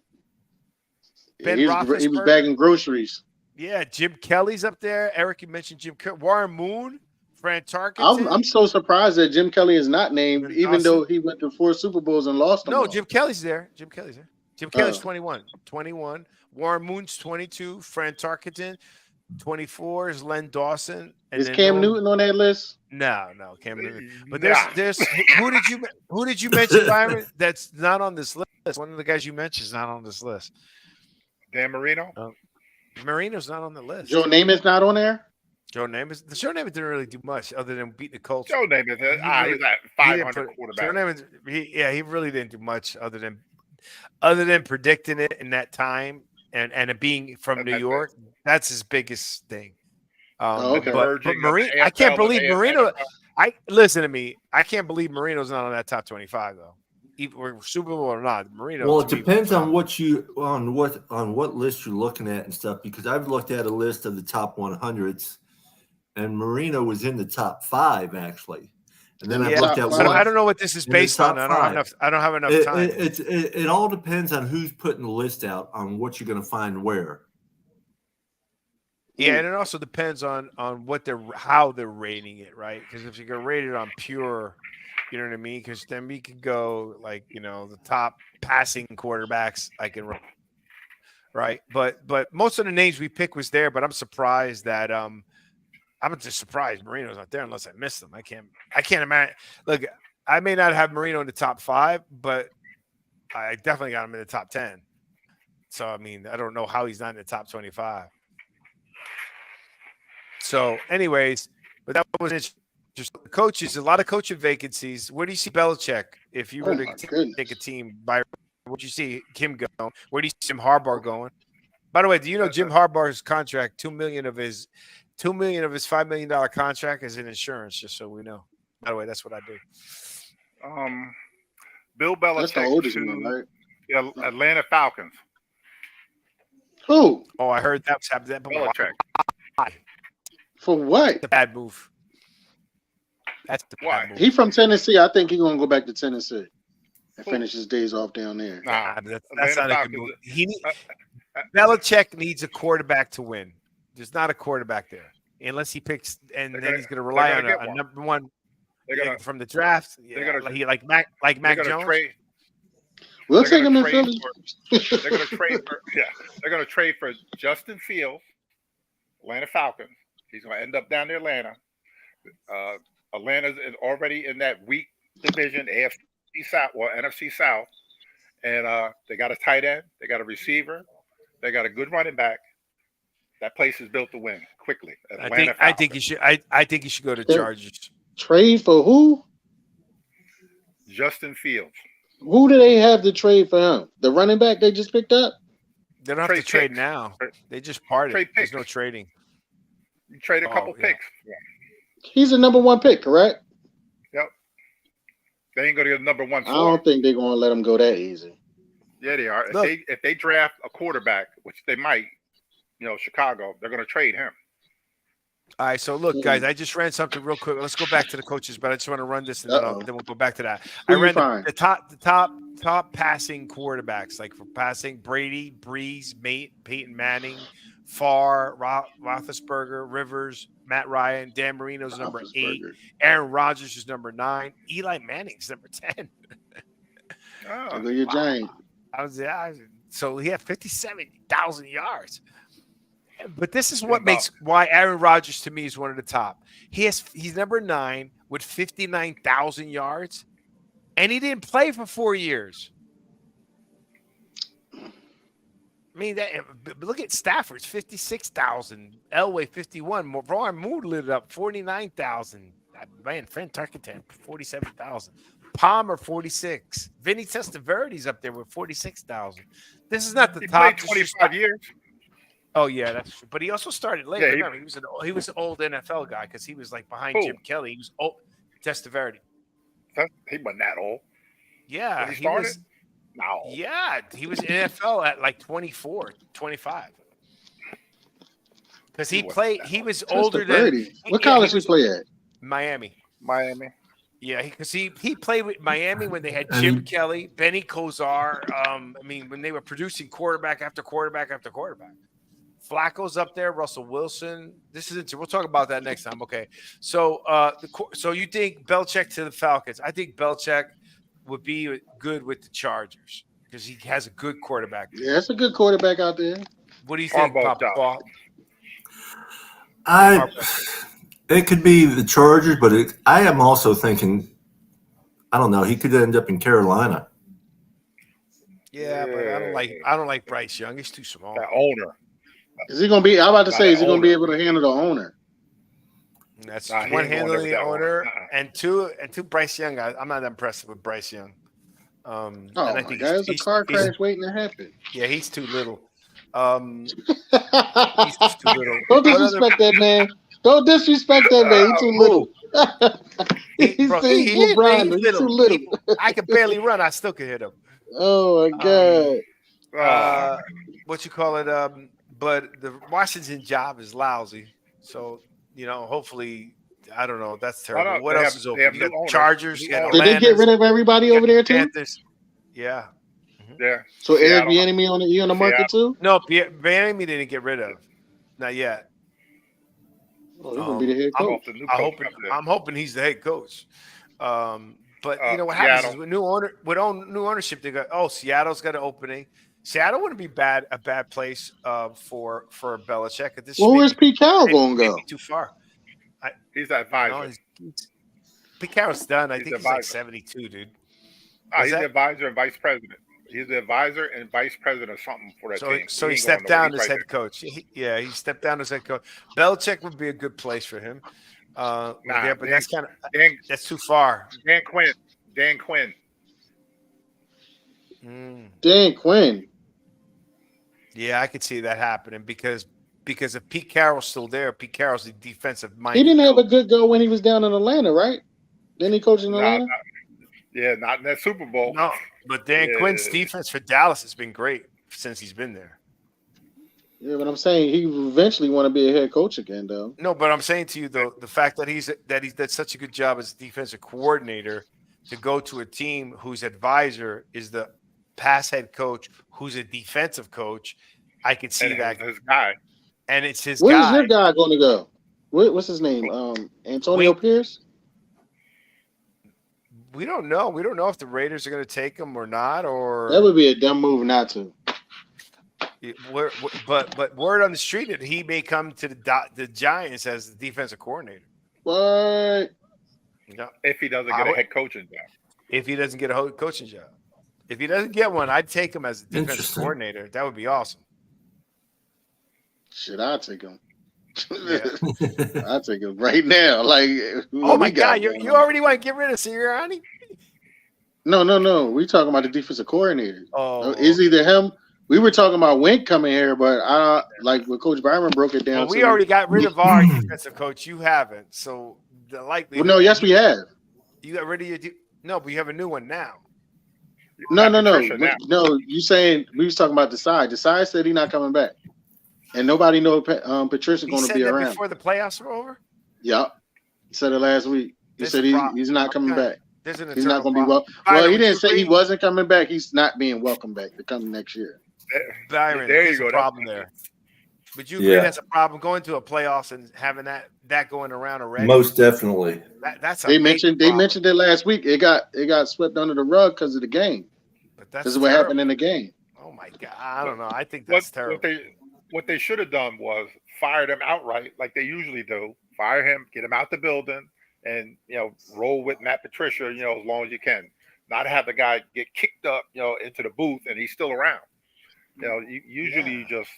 Yeah, he was bagging groceries. Yeah, Jim Kelly's up there. Eric, you mentioned Jim Kelly. Warren Moon, Fran Tarkenton. I'm so surprised that Jim Kelly is not named, even though he went to 4 Super Bowls and lost them. No, all. Jim Kelly's there. Jim Kelly's 21. 21. Warren Moon's 22. Fran Tarkenton. 24 is Len Dawson. And is Cam Newton on that list? No, Cam Newton. But there's who did you mention, Byron? That's not on this list. One of the guys you mentioned is not on this list. Dan Marino. Marino's not on the list. Joe Namath's not on there. Joe Namath didn't really do much other than beat the Colts. Joe Namath, he's at 500 quarterback. Joe Namath, he really didn't do much other than predicting it in that time and it being from New York. That's his biggest thing. Okay. But Marino, I can't believe Marino. Listen to me. I can't believe Marino's not on that top 25 though. Or Super Bowl or not, Marino. Well, it depends on what list you're looking at and stuff. Because I've looked at a list of the top 100s, and Marino was in the top 5 actually. And then I looked at one. I don't know what this is based on. I don't have enough time. It all depends on who's putting the list out on what you're going to find where. Yeah, and it also depends on how they're rating it, right? Because if you're going to rate it on pure. You know what I mean? Because then we could go the top passing quarterbacks I can run, right? But most of the names we picked was there. But I'm surprised that I'm just surprised Marino's not there unless I missed them. I can't imagine. Look, I may not have Marino in the top 5, but I definitely got him in the top 10. So I mean, I don't know how he's not in the top 25. So, anyways, but that was interesting. Just coaches, a lot of coaching vacancies. Where do you see Belichick if you were my to goodness. take a team? By where'd you see him going? Where do you see Jim Harbaugh going? By the way, do you know Jim Harbaugh's contract? $2 million of his $5 million contract is in insurance. Just so we know. By the way, that's what I do. Bill That's the Belichick oldest to one, right? the Atlanta Falcons. Who? Oh, I heard that's happening. Belichick. For what? That's a bad move. That's the Why? bad move. He from Tennessee. I think he's gonna go back to Tennessee and finish his days off down there. Nah, That's Atlanta not a good Falcons. move. Belichick needs a quarterback to win. There's not a quarterback there unless he picks, and then he's going to rely on a number one from the draft. Like Mac Jones. Trade. We'll They're take him in gonna Philly. They're going to trade for They're going to trade for Justin Fields, Atlanta Falcons. He's going to end up down in Atlanta. Atlanta's already in that weak division, AFC South or NFC South, and they got a tight end, they got a receiver, they got a good running back. That place is built to win quickly. I think you should. I think you should go to Chargers. Trade for who? Justin Fields. Who do they have to trade for him? The running back they just picked up? They don't have to trade picks. now. They just parted. Trade There's picks. no trading. You trade a couple picks. Yeah. He's a number one pick, correct? Yep. They ain't going to get a number one. I don't think they're going to let him go that easy. Yeah, they are. Look. If they draft a quarterback, which they might, Chicago, they're going to trade him. All right, so look, guys, I just ran something real quick. Let's go back to the coaches, but I just want to run this, and then we'll go back to that. I ran the top passing quarterbacks, like for passing: Brady, Breeze, Peyton Manning, Farr, Roethlisberger, Rivers, Matt Ryan, Dan Marino's number 8, Aaron Rodgers is number 9, Eli Manning's number 10. Look at your giant. So he had 57,000 yards. But this is what makes why Aaron Rodgers to me is one of the top. He's number 9 with 59,000 yards, and he didn't play for 4 years. I mean, look at Stafford's 56,000, Elway 51, Ron Mood lit it up 49,000. Man, Fran Tarkenton 47,000. Palmer 46. Vinny Testaverde's up there with 46,000. This is not the top. He played 25 years. Oh yeah, that's true. But he also started late. Yeah, Remember, he was an old NFL guy because he was like behind Jim Kelly. He was old. Testaverde. He wasn't that old. Yeah, when he started. No. Yeah, he was in NFL at like 24, 25. Because he played. He was older than. What college did he play at? Miami. Yeah, because he played with Miami when they had Jim Kelly, Benny Kosar. When they were producing quarterback after quarterback after quarterback. Flacco's up there, Russell Wilson. This is interesting. We'll talk about that next time. Okay. So so you think Belichick to the Falcons? I think Belichick would be good with the Chargers because he has a good quarterback. Yeah, that's a good quarterback out there. What do you think, Papa Ball? It could be the Chargers, but I am also thinking, I don't know, he could end up in Carolina. Yeah, but I don't like Bryce Young. He's too small. That owner. Is he going to be? I'm about to say, is he going to be able to handle the owner? That's one handling the owner, and two Bryce Young. I'm not impressed with Bryce Young. And I think there's a car crash waiting to happen. Yeah, he's too little. He's just too little. Don't disrespect that man. Don't disrespect that man. He's too little. He's too little. I could barely run. I still could hit him. Oh my God. What you call it? But the Washington job is lousy. So hopefully, I don't know. That's terrible. What else is open? You got Chargers. You got Did they get rid of everybody over there too? Panthers. Yeah. Yeah. So Eric Bieniemy on the market too? No, Bieniemy didn't get rid of. Not yet. Oh, he's gonna be the head coach. I'm hoping he's the head coach. But what happens is with new ownership, they go, Seattle's got an opening. Seattle wouldn't be a bad place for Belichick at this. Well, where's Pete Carroll going to go? Too far. He's the advisor. Pete Carroll's done. I think he's like 72, dude. He's the advisor and vice president. He's the advisor and vice president of something for that team. So he stepped down as head coach. He stepped down as head coach. Belichick would be a good place for him. But that's kind of Dan, that's too far. Dan Quinn. Dan Quinn. Yeah, I could see that happening because if Pete Carroll's still there, Pete Carroll's the defensive mind. He didn't have a good go when he was down in Atlanta, right? Didn't he coach in Atlanta? Not in that Super Bowl. No, but Dan Quinn's defense for Dallas has been great since he's been there. Yeah, but I'm saying he eventually want to be a head coach again, though. No, but I'm saying to you though, the fact that he did such a good job as a defensive coordinator to go to a team whose advisor is the past head coach, who's a defensive coach, I could see that his guy. And it's his Where's guy. your guy going to go? What's his name? Antonio Pierce? We don't know. We don't know if the Raiders are going to take him or not. Or that would be a dumb move not to. But word on the street that he may come to the Giants as the defensive coordinator. What? Yeah. If he doesn't get a head coaching job. If he doesn't get a head coaching job. If he doesn't get one, I'd take him as a defensive coordinator. That would be awesome. Shit, I'll take him. Yeah. I'll take him right now. Like, oh my God, you already want to get rid of Sirianni? No. We talking about the defensive coordinator. Oh, is either him. We were talking about Wink coming here, but like when Coach Byron broke it down. Well, we already got rid of our defensive coach. You haven't, so the likelihood. Well, no, yes, we have. You got rid of your no, but you have a new one now. No. You saying we was talking about Desai. Desai said he's not coming back, and nobody knows Patricia's going to be around before the playoffs are over. Yep, he said it last week. He said he's not coming back. He's not going to be welcome. Well, he didn't say he wasn't coming back. He's not being welcome back to come next year. Byron, there's a problem there. But you agree that's a problem going to a playoffs and having that going around already. Most definitely. They mentioned it last week. It got swept under the rug because of the game. But that's what happened in the game. Oh my God, I don't know. I think that's terrible. What they should have done was fire them outright, like they usually do. Fire him, get him out the building, and roll with Matt Patricia. As long as you can. Not have the guy get kicked up, into the booth, and he's still around. You just.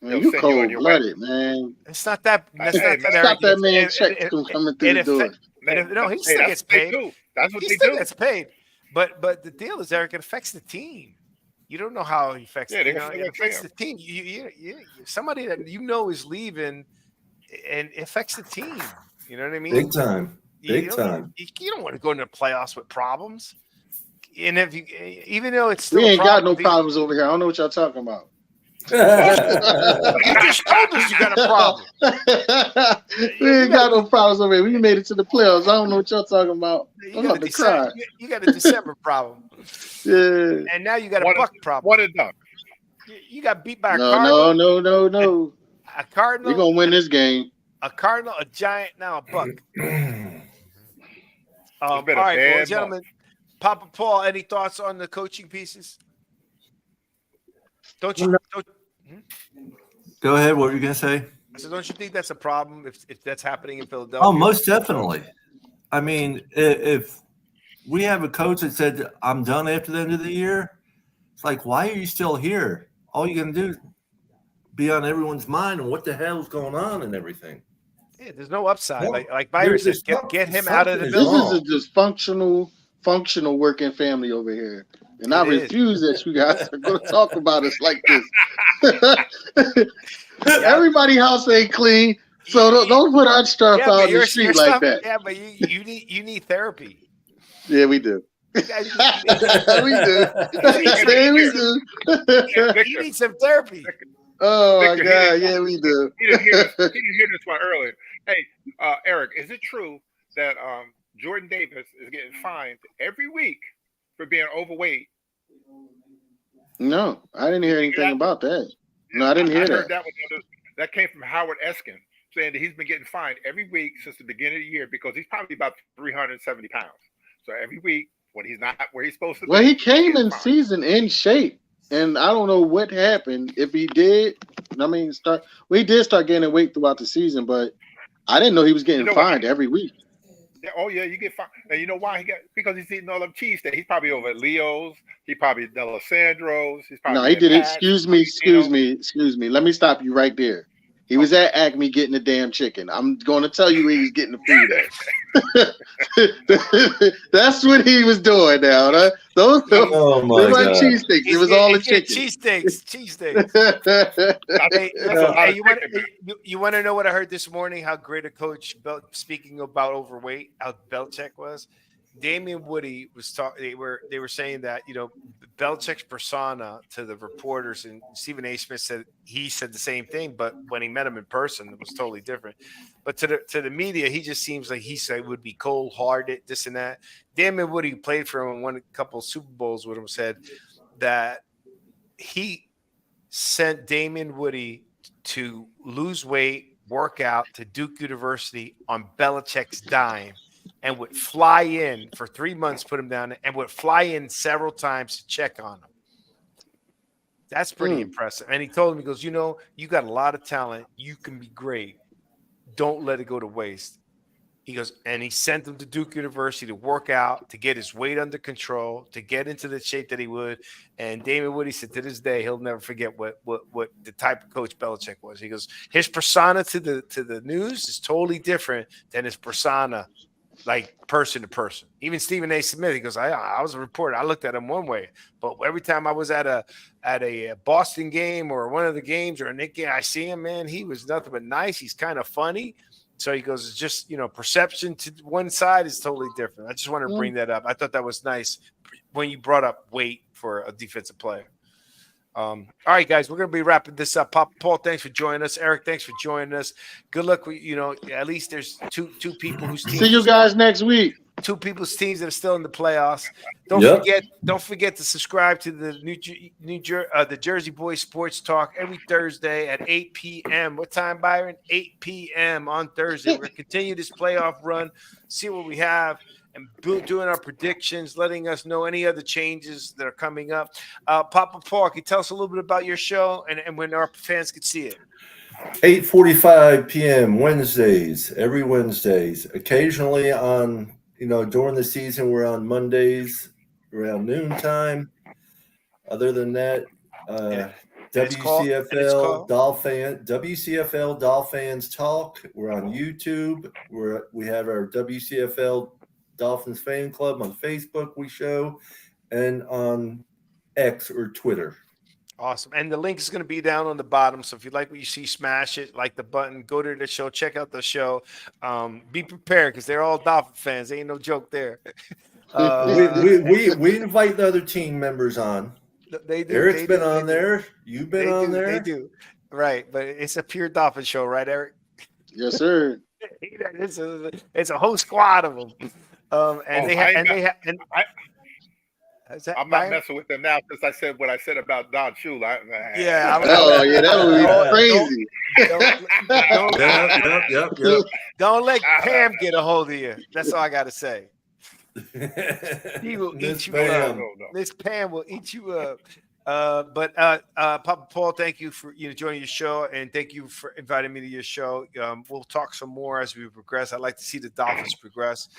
Man, you cold-blooded, man. It's not that. Stop that man check from coming through the door. No, he still gets paid. That's what he they still do. gets paid. But the deal is, Eric, it affects the team. You don't know how it affects. It affects the team. You somebody that is leaving, and it affects the team. You know what I mean? Big time. Big time. You don't want to go into the playoffs with problems. And even though it's still we ain't got no problems over here. I don't know what y'all talking about. You just told us you got a problem. We ain't got no problems over here. We made it to the playoffs. I don't know what y'all talking about. I'm about to cry. You got a December problem. Yeah. And now you got a Buck problem. What and done. You got beat by a Cardinal. No. A Cardinal. We're going to win this game. A Cardinal, a Giant, now a Buck. All right, well, gentlemen. Papa Paul, any thoughts on the coaching pieces? Don't you? Go ahead. What were you going to say? So don't you think that's a problem if that's happening in Philadelphia? Oh, most definitely. I mean, if we have a coach that said, I'm done after the end of the year, it's like, why are you still here? All you're going to do is be on everyone's mind and what the hell is going on and everything. Yeah, there's no upside. Like Byron says, get him out of the building. This is a dysfunctional, functional working family over here. And I refuse that you guys are going to talk about us like this. Everybody's house ain't clean, so don't put our stuff out in the street like that. Yeah, but you need therapy. Yeah, we do. We do. You need some therapy. Oh my God! Yeah, we do. He didn't hear this one earlier. Hey, Eric, is it true that Jordan Davis is getting fined every week for being overweight? No, I didn't hear anything about that. No, I didn't hear that. Heard that came from Howard Eskin, saying that he's been getting fined every week since the beginning of the year because he's probably about 370 pounds. So every week when he's not where he's supposed to be. Well, he came in season in shape, and I don't know what happened. If he did, he did start gaining weight throughout the season, but I didn't know he was getting fined every week. Oh yeah, you get fined. And you know why because he's eating all them cheese steaks. He's probably over at Leo's. He probably at D'Alessandro's. He's probably he did it. Excuse me. Let me stop you right there. He was at Acme getting the damn chicken. I'm going to tell you where he was getting the food at. That's what he was doing now. Those Oh my they weren't God. cheesesteaks. It was all the chicken. Cheesesteaks. Hey, you want to know what I heard this morning? How great a coach, speaking about overweight, how Belichick was. Damian Woody was talking. They were saying that Belichick's persona to the reporters, and Stephen A. Smith said the same thing, but when he met him in person, it was totally different. But to the media, he just seems like he said would be cold hearted, this and that. Damian Woody, who played for him and won a couple of Super Bowls with him, said that he sent Damian Woody to lose weight, work out to Duke University on Belichick's dime. And would fly in for 3 months, put him down, and would fly in several times to check on him. That's pretty impressive. And he told him, he goes, you got a lot of talent. You can be great. Don't let it go to waste. He goes, and he sent him to Duke University to work out, to get his weight under control, to get into the shape that he would. And Damian Woody said to this day, he'll never forget what the type of coach Belichick was. He goes, his persona to the news is totally different than his persona like person to person. Even Stephen A. Smith, he goes, I was a reporter. I looked at him one way, but every time I was at a Boston game or one of the games or a Nick game, I see him, man, he was nothing but nice. He's kind of funny. So he goes, it's just, perception to one side is totally different. I just wanted to bring that up. I thought that was nice when you brought up weight for a defensive player. All right, guys, we're going to be wrapping this up. Paul, thanks for joining us. Eric, thanks for joining us. Good luck. At least there's two people whose teams. See you guys next week. Two people's teams that are still in the playoffs. Don't forget to subscribe to the Jersey Boys Sports Talk every Thursday at 8 p.m. What time, Byron? 8 p.m. on Thursday. We're going to continue this playoff run, see what we have, and doing our predictions, letting us know any other changes that are coming up. Papa Paul, can you tell us a little bit about your show and when our fans can see it? 8:45 p.m. Wednesdays, every Wednesdays. Occasionally on, during the season, we're on Mondays around noontime. Other than that, WCFL Dolphins Talk. We're on YouTube. We have our WCFL Dolphins fan club on Facebook. We show, and on X or Twitter. Awesome. And the link is going to be down on the bottom. So if you like what you see, smash it, like the button, go to the show, check out the show. Be prepared because they're all Dolphin fans. There ain't no joke there. We invite the other team members on. They do. Eric's been on there. You've been on there. They do. Right. But it's a pure Dolphin show, right, Eric? Yes, sir. It's a whole squad of them. I'm not messing with them now because I said what I said about Don Shula. That would be crazy. Yep. Don't let Pam get a hold of you. That's all I got to say. He will eat you up. Miss Pam will eat you up. But Papa Paul, thank you for joining your show, and thank you for inviting me to your show. We'll talk some more as we progress. I'd like to see the Dolphins progress.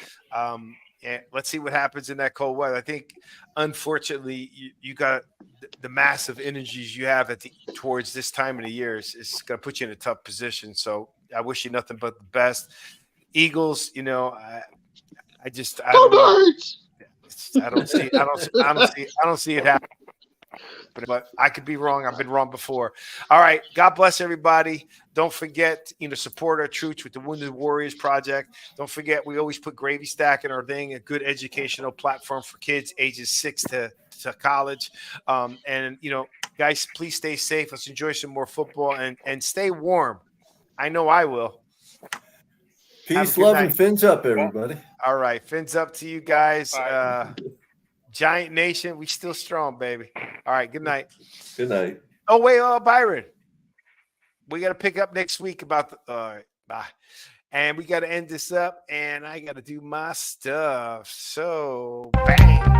And let's see what happens in that cold weather. I think, unfortunately, you got the massive energies you have towards this time of the year is going to put you in a tough position. So I wish you nothing but the best. Eagles, I don't see it happen. But I could be wrong. I've been wrong before. All right. God bless everybody. Don't forget, support our troops with the Wounded Warriors Project. Don't forget, we always put GravyStack in our thing, a good educational platform for kids ages 6 to college. And guys, please stay safe. Let's enjoy some more football and stay warm. I know I will. Peace, love, and fins up, everybody. All right. Fins up to you guys. Giant Nation, we still strong, baby. All right, good night. Good night. Oh, wait, Byron. We got to pick up next week about all right, bye. And we got to end this up, and I got to do my stuff. So, bang.